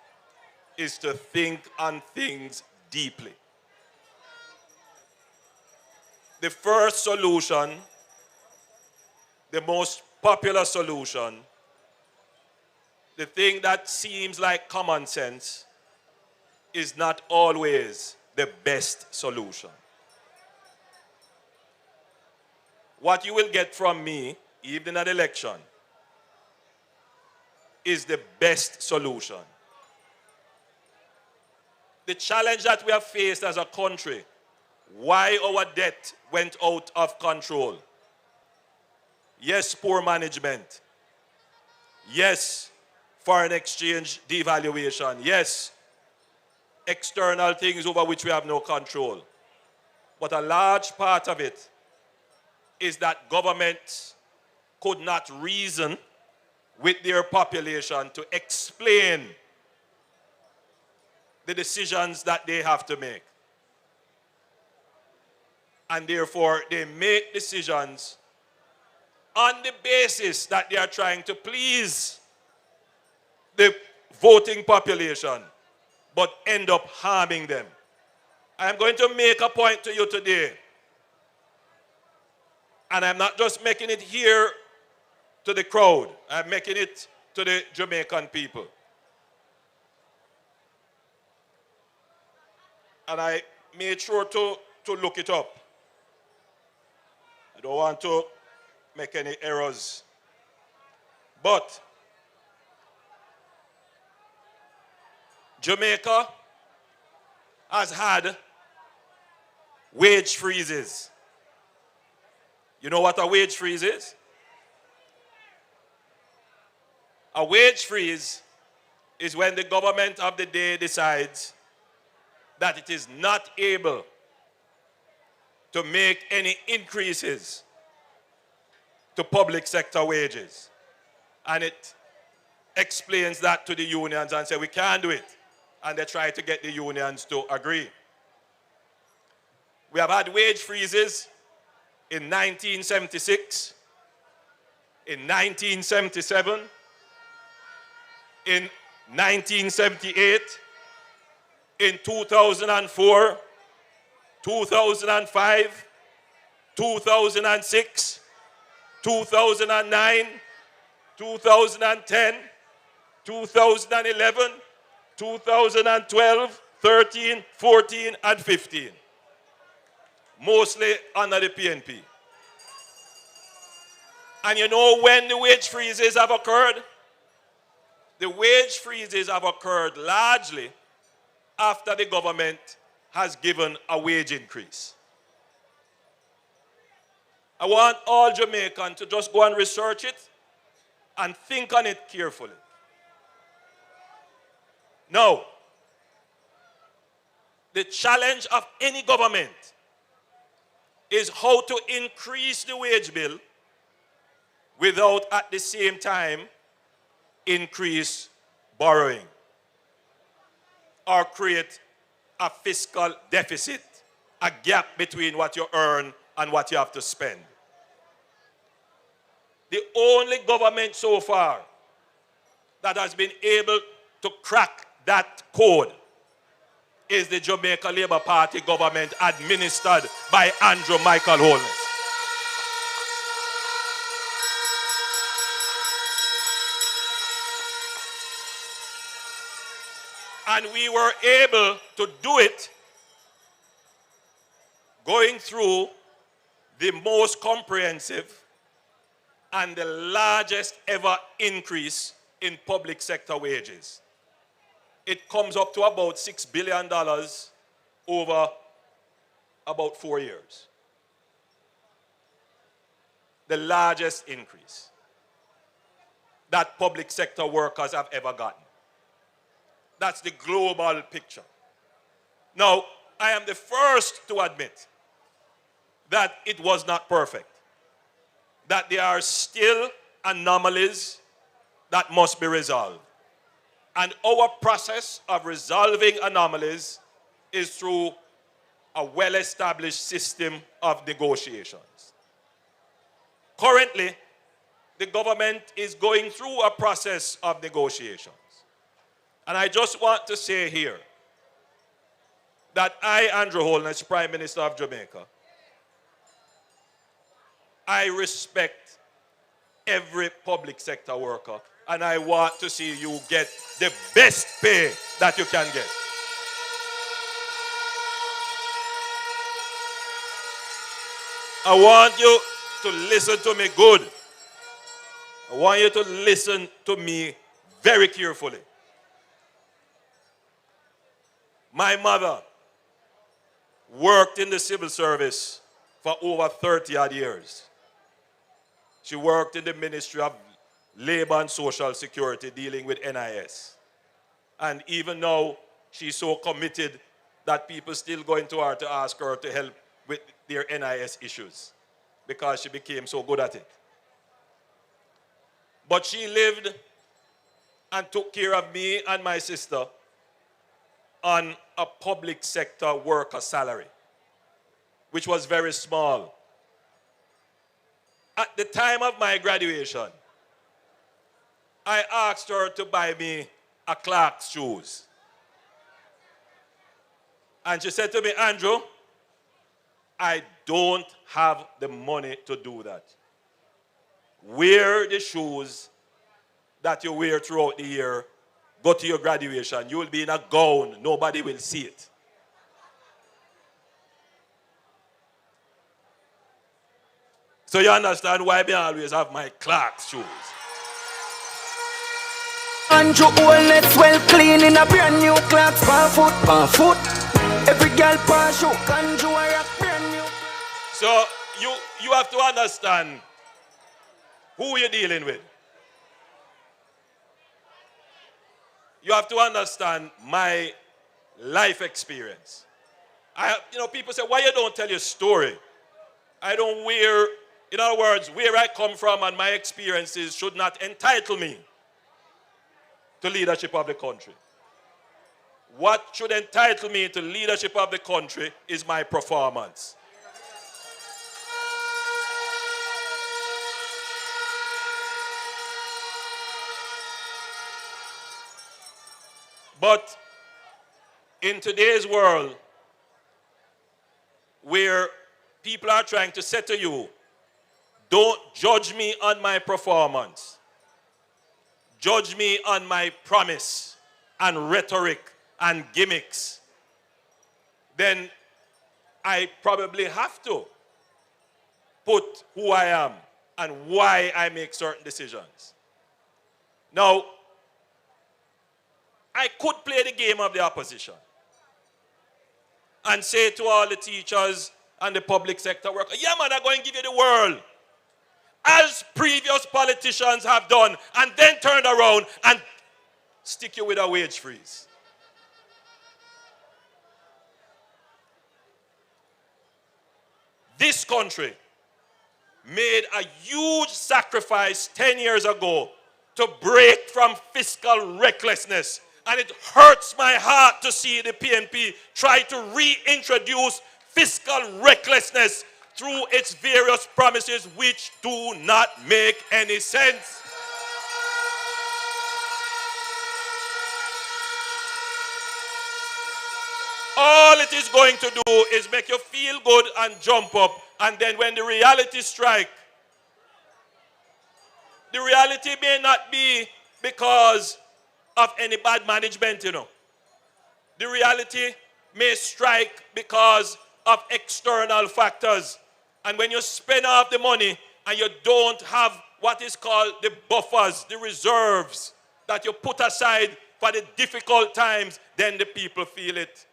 is to think on things deeply. The first solution, the most popular solution, the thing that seems like common sense, is not always the best solution. What you will get from me, even at election, is the best solution. The challenge that we have faced as a country, why our debt went out of control. Yes, poor management. Yes, foreign exchange devaluation. Yes, external things over which we have no control. But a large part of it is that governments could not reason with their population to explain the decisions that they have to make. And therefore, they make decisions on the basis that they are trying to please the voting population, but end up harming them. I am going to make a point to you today. And I'm not just making it here to the crowd. I'm making it to the Jamaican people. And I made sure to look it up. I don't want to make any errors. But Jamaica has had wage freezes. You know what a wage freeze is? A wage freeze is when the government of the day decides that it is not able to make any increases to public sector wages. And it explains that to the unions and says, we can't do it. And they try to get the unions to agree. We have had wage freezes in 1976, in 1977, in 1978, in 2004, 2005, 2006, 2009, 2010, 2011, 2012, 13, 14, and 15. Mostly under the PNP. And you know when the wage freezes have occurred? The wage freezes have occurred largely after the government has given a wage increase. I want all Jamaicans to just go and research it and think on it carefully. Now, the challenge of any government is how to increase the wage bill without at the same time increase borrowing or create a fiscal deficit, a gap between what you earn and what you have to spend. The only government so far that has been able to crack that code is the Jamaica Labour Party government administered by Andrew Michael Holness. And we were able to do it going through the most comprehensive and the largest ever increase in public sector wages. It comes up to about $6 billion over about 4 years. The largest increase that public sector workers have ever gotten. That's the global picture. Now, I am the first to admit that it was not perfect, that there are still anomalies that must be resolved. And our process of resolving anomalies is through a well-established system of negotiations. Currently, the government is going through a process of negotiations. And I just want to say here that I, Andrew Holness, Prime Minister of Jamaica, I respect every public sector worker, and I want to see you get the best pay that you can get. I want you to listen to me good. I want you to listen to me very carefully. My mother worked in the civil service for over 30 odd years. She worked in the Ministry of Labor and Social Security dealing with NIS. And even now, she's so committed that people still going to her to ask her to help with their NIS issues because she became so good at it. But she lived and took care of me and my sister on a public sector worker salary, which was very small. At the time of my graduation, I asked her to buy me a Clark's shoes. And she said to me, Andrew, I don't have the money to do that. Wear the shoes that you wear throughout the year. Go to your graduation. You will be in a gown. Nobody will see it. So you understand why I always have my Clark's shoes. Andrew Holness well clean in a brand new Clark's per foot. Every girl per shoe. Andrew I rock brand new. So you have to understand who you're dealing with. You have to understand my life experience. People say, why you don't tell your story? I don't wear, in other words, where I come from and my experiences should not entitle me to leadership of the country. What should entitle me to leadership of the country is my performance. But in today's world where people are trying to say to you, don't judge me on my performance. Judge me on my promise and rhetoric and gimmicks. Then I probably have to put who I am and why I make certain decisions. Now, I could play the game of the opposition and say to all the teachers and the public sector workers, yeah man, I'm going to give you the world, as previous politicians have done, and then turn around and stick you with a wage freeze. This country made a huge sacrifice 10 years ago to break from fiscal recklessness. And it hurts my heart to see the PNP try to reintroduce fiscal recklessness through its various promises which do not make any sense. All it is going to do is make you feel good and jump up. And then when the reality strikes, the reality may not be because of any bad management, you know. The reality may strike because of external factors. And when you spend off the money and you don't have what is called the buffers, the reserves that you put aside for the difficult times, then the people feel it.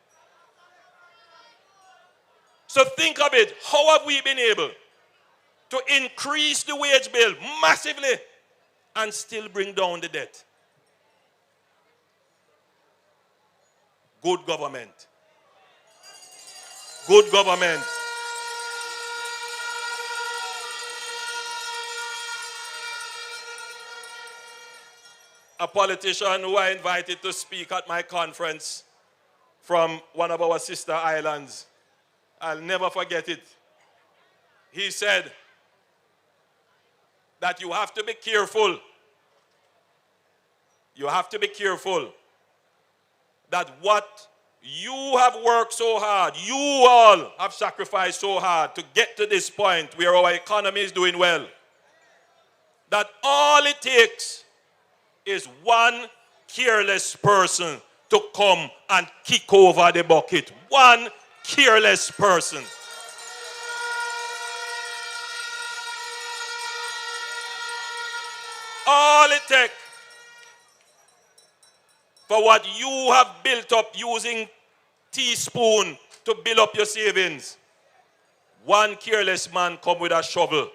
So think of it. How have we been able to increase the wage bill massively and still bring down the debt? Good government. Good government. A politician who I invited to speak at my conference from one of our sister islands, I'll never forget it. He said that you have to be careful. You have to be careful that what you have worked so hard, you all have sacrificed so hard to get to this point where our economy is doing well, that all it takes is one careless person to come and kick over the bucket. One careless person. All it takes for what you have built up using teaspoon to build up your savings. One careless man come with a shovel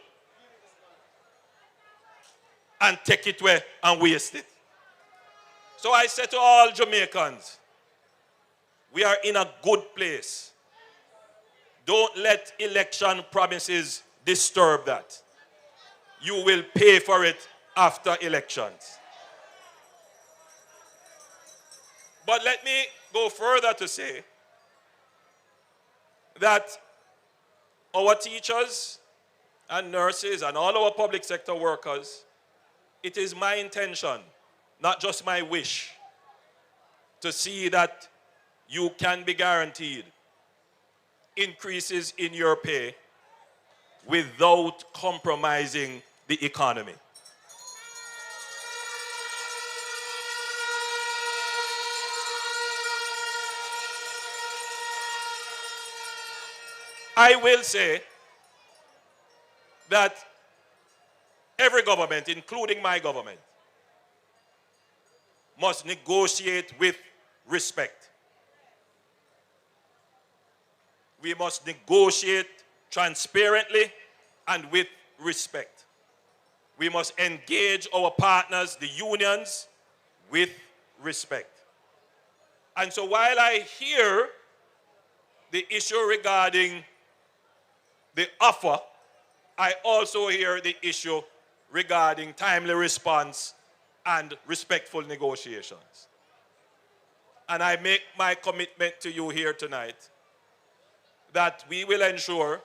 and take it away and waste it. So I say to all Jamaicans, we are in a good place. Don't let election promises disturb that. You will pay for it after elections. But let me go further to say that our teachers and nurses and all our public sector workers, it is my intention, not just my wish, to see that you can be guaranteed increases in your pay without compromising the economy. I will say that every government, including my government, must negotiate with respect. We must negotiate transparently and with respect. We must engage our partners, the unions, with respect. And so while I hear the issue regarding the offer, I also hear the issue regarding timely response and respectful negotiations. And I make my commitment to you here tonight that we will ensure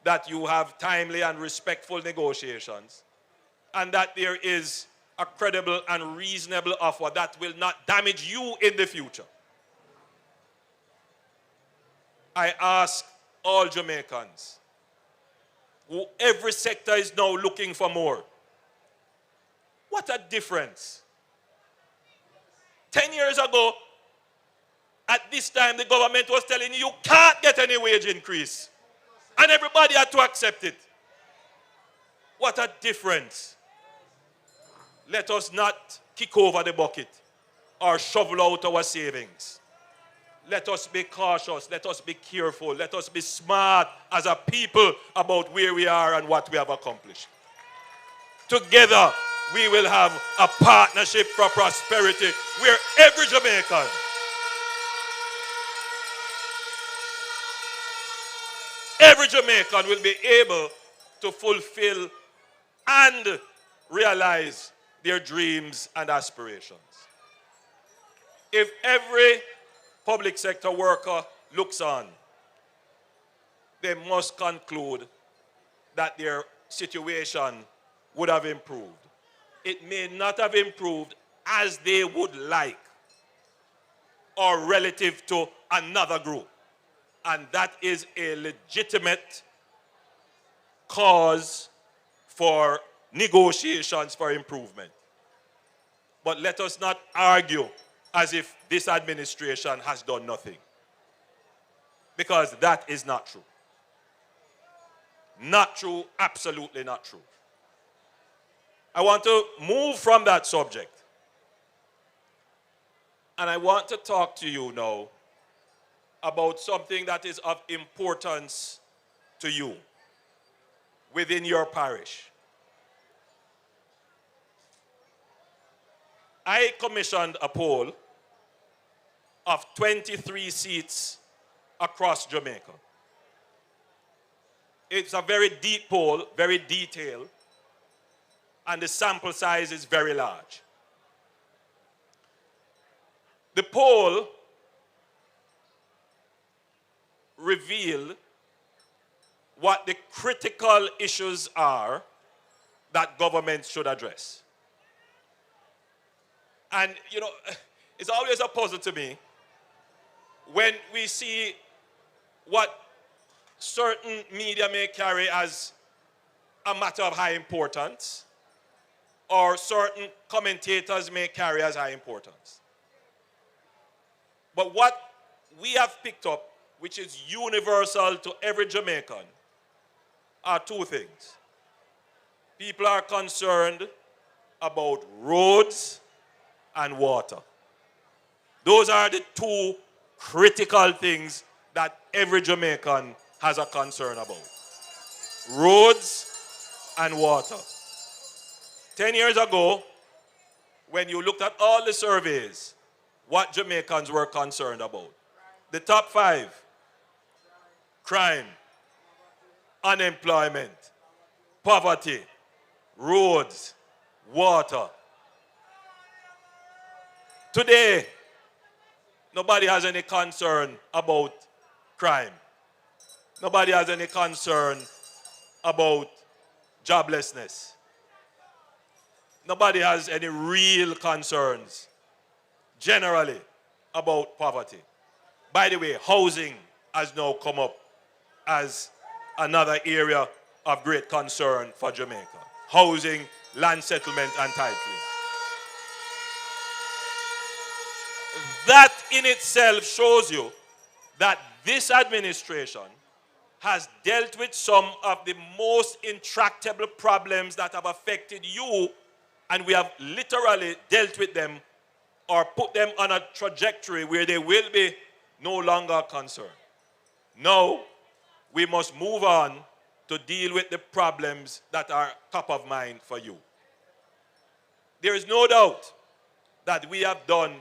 that you have timely and respectful negotiations and that there is a credible and reasonable offer that will not damage you in the future. I ask all Jamaicans, who every sector is now looking for more, what a difference. 10 years ago, at this time, the government was telling you, you can't get any wage increase. And everybody had to accept it. What a difference. Let us not kick over the bucket or shovel out our savings. Let us be cautious. Let us be careful. Let us be smart as a people about where we are and what we have accomplished. Together, we will have a partnership for prosperity where every Jamaican will be able to fulfill and realize their dreams and aspirations. If every public sector worker looks on, they must conclude that their situation would have improved. It may not have improved as they would like or relative to another group. And that is a legitimate cause for negotiations for improvement. But let us not argue as if this administration has done nothing. Because that is not true. Not true, absolutely not true. I want to move from that subject. And I want to talk to you now about something that is of importance to you within your parish. I commissioned a poll of 23 seats across Jamaica. It's a very deep poll, very detailed, and the sample size is very large. The poll revealed what the critical issues are that government should address. And, you know, it's always a puzzle to me when we see what certain media may carry as a matter of high importance, or certain commentators may carry as high importance. But what we have picked up, which is universal to every Jamaican, are two things. People are concerned about roads and water. Those are the two critical things that every Jamaican has a concern about. Roads and water. 10 years ago, when you looked at all the surveys, what Jamaicans were concerned about. The top 5: crime, unemployment, poverty, roads, water. Today, nobody has any concern about crime. Nobody has any concern about joblessness. Nobody has any real concerns generally about poverty. By the way, housing has now come up as another area of great concern for Jamaica. Housing, land settlement, and titling. That in itself shows you that this administration has dealt with some of the most intractable problems that have affected you, and we have literally dealt with them or put them on a trajectory where they will be no longer concerned. Now, we must move on to deal with the problems that are top of mind for you. There is no doubt that we have done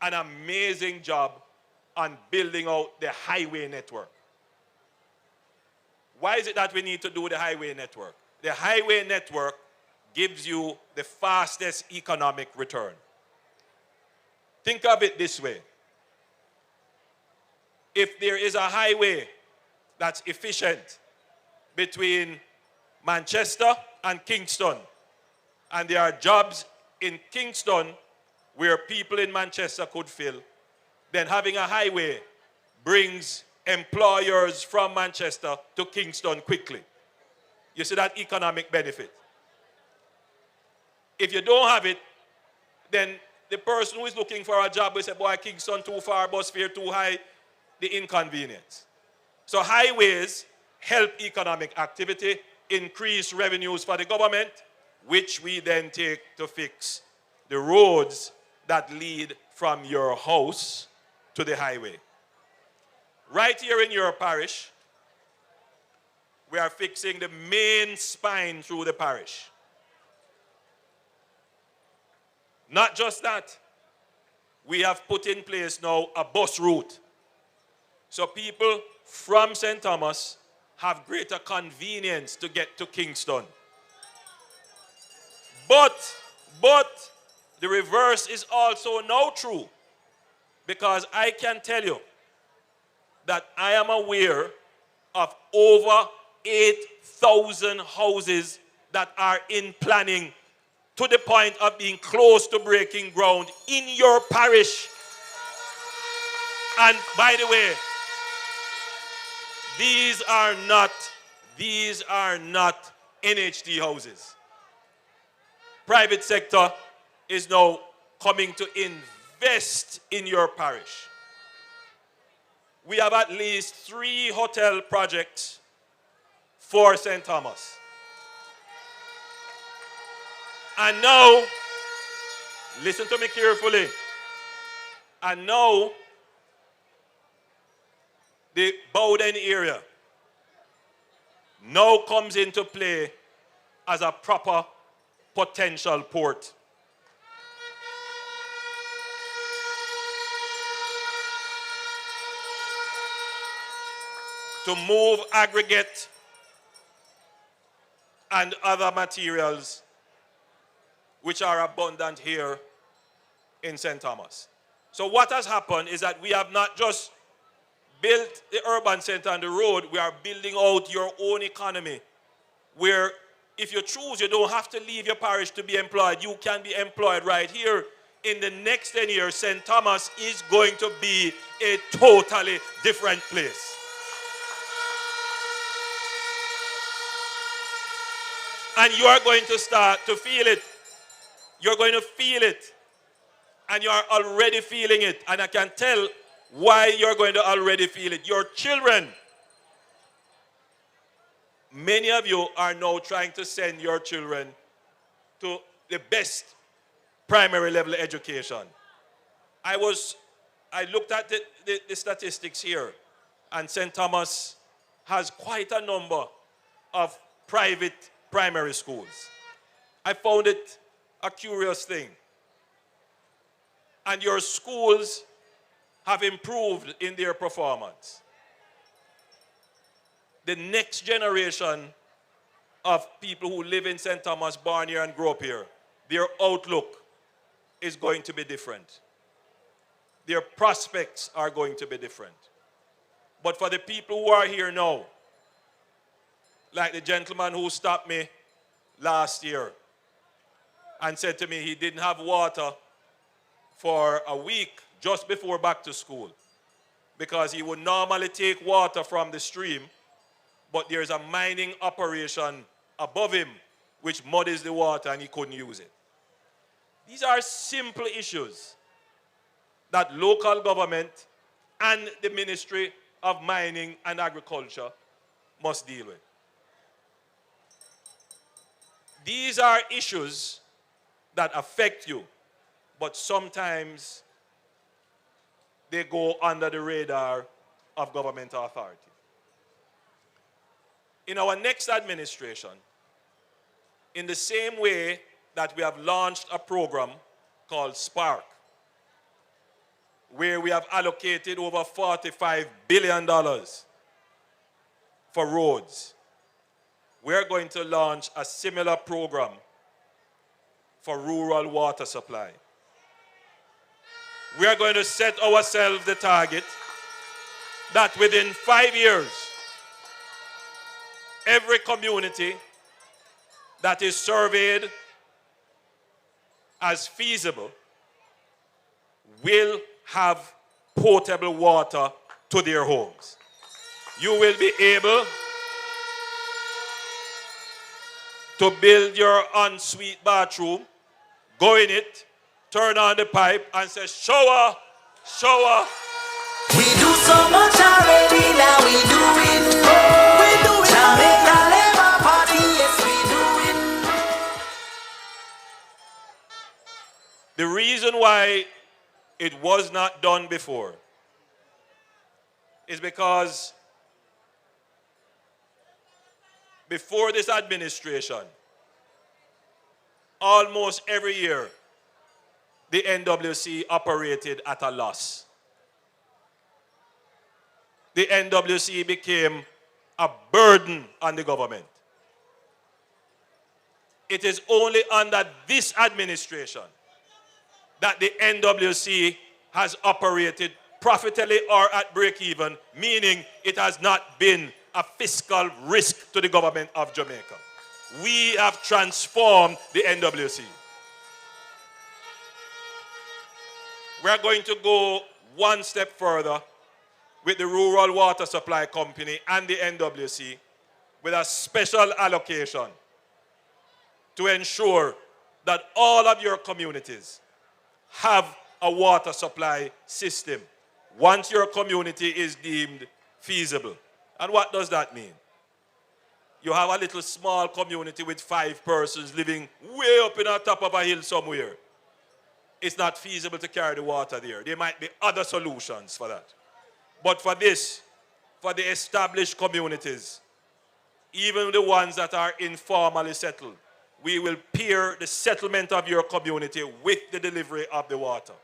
an amazing job on building out the highway network. Why is it that we need to do the highway network? The highway network gives you the fastest economic return. Think of it this way. If there is a highway that's efficient between Manchester and Kingston, and there are jobs in Kingston where people in Manchester could fill, then having a highway brings employers from Manchester to Kingston quickly. You see that economic benefit. If you don't have it, then the person who is looking for a job will say, boy, Kingston too far, bus fare too high, the inconvenience. So highways help economic activity, increase revenues for the government, which we then take to fix the roads that lead from your house to the highway. Right here in your parish, we are fixing the main spine through the parish. Not just that, we have put in place now a bus route. So people from St. Thomas have greater convenience to get to Kingston. But the reverse is also now true, because I can tell you that I am aware of over 8,000 houses that are in planning to the point of being close to breaking ground in your parish. And by the way, these are not NHT houses. Private sector is now coming to invest in your parish. We have at least 3 hotel projects for St. Thomas. And now, listen to me carefully. And now, the Bowden area now comes into play as a proper potential port. To move aggregate and other materials which are abundant here in St. Thomas. So what has happened is that we have not just built the urban center and the road, we are building out your own economy, where if you choose, you don't have to leave your parish to be employed. You can be employed right here. In the next 10 years, St. Thomas is going to be a totally different place. And you are going to start to feel it. You're going to feel it. And you are already feeling it. And I can tell why you're going to already feel it. Your children, many of you are now trying to send your children to the best primary level education. I looked at the statistics here, and St. Thomas has quite a number of private primary schools. I found it a curious thing. And your schools have improved in their performance. The next generation of people who live in St. Thomas, born here and grow up here, their outlook is going to be different. Their prospects are going to be different. But for the people who are here now, like the gentleman who stopped me last year and said to me he didn't have water for a week just before back to school, because he would normally take water from the stream, but there's a mining operation above him which muddies the water and he couldn't use it. These are simple issues that local government and the Ministry of Mining and Agriculture must deal with. These are issues that affect you, but sometimes they go under the radar of government authority. In our next administration, in the same way that we have launched a program called Spark, where we have allocated over $45 billion for roads, we're going to launch a similar program for rural water supply. We are going to set ourselves the target that within 5 years, every community that is surveyed as feasible will have potable water to their homes. you will be able to build your ensuite bathroom, go in it, turn on the pipe and say, shower, shower. We do so much already, now we doing more. We doing Jamaica Labour Party, yes we doing. The reason why it was not done before is because before this administration, almost every year, the NWC operated at a loss. The NWC became a burden on the government. It is only under this administration that the NWC has operated profitably or at break-even, meaning it has not been a fiscal risk to the government of Jamaica. We have transformed the NWC. We're going to go one step further with the Rural Water Supply Company and the NWC with a special allocation to ensure that all of your communities have a water supply system once your community is deemed feasible. And what does that mean? You have a little small community with 5 persons living way up in the top of a hill somewhere. It's not feasible to carry the water there. There might be other solutions for that. But for this, for the established communities, even the ones that are informally settled, we will pair the settlement of your community with the delivery of the water.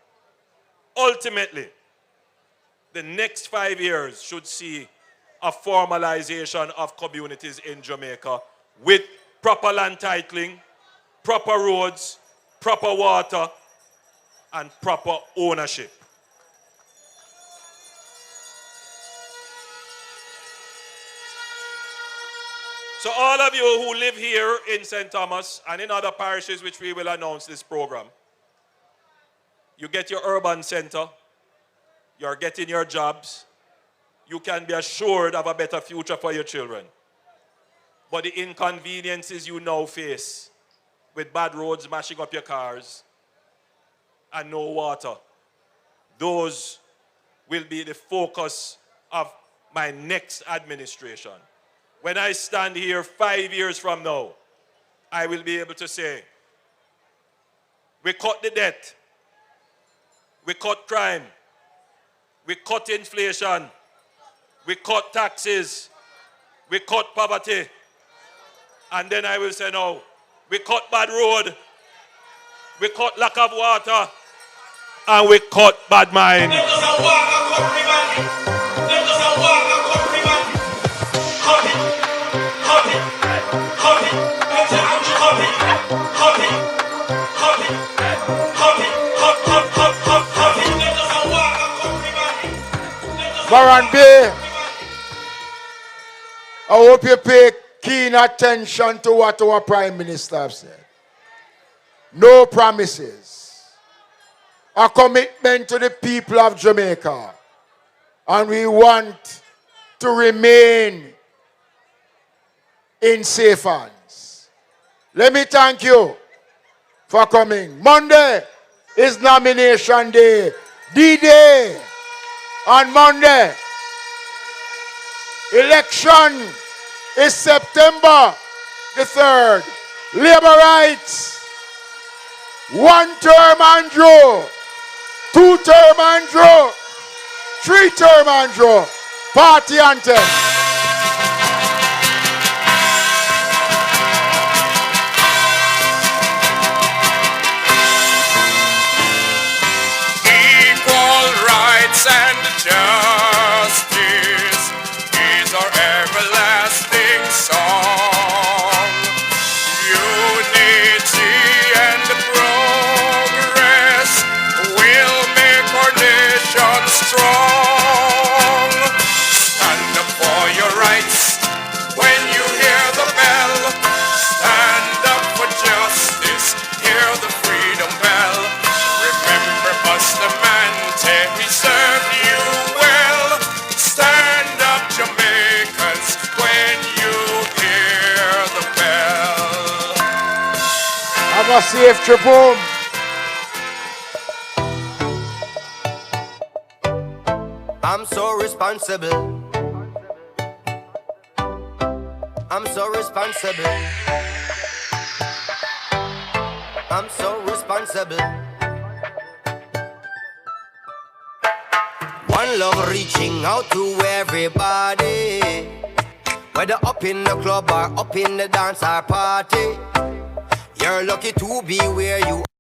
Ultimately, the next 5 years should see a formalization of communities in Jamaica with proper land titling, proper roads, proper water, and proper ownership. So all of you who live here in St. Thomas and in other parishes which we will announce this program, you get your urban center, you're getting your jobs, you can be assured of a better future for your children. But the inconveniences you now face with bad roads mashing up your cars and no water, those will be the focus of my next administration. When I stand here 5 years from now, I will be able to say, we cut the debt, we cut crime, we cut inflation, we cut taxes, we cut poverty, and then I will say, no, we cut bad road, we cut lack of water, and we cut bad mind. Baron B, I hope you pay keen attention to what our Prime Minister have said. No promises. A commitment to the people of Jamaica. And we want to remain in safe hands. Let me thank you for coming. Monday is nomination day. D-Day on Monday. Election is September the 3rd. Labor rights. 1-term Andrew. 2-term Andrew. 3-term Andrew. Party anthem. And justice is our everlasting song. Unity and progress will make our nation strong. Stand up for Have a safe trip home. I'm so responsible. I'm so responsible. I'm so responsible. One love reaching out to everybody, whether up in the club or up in the dance or party. You're lucky to be where you are.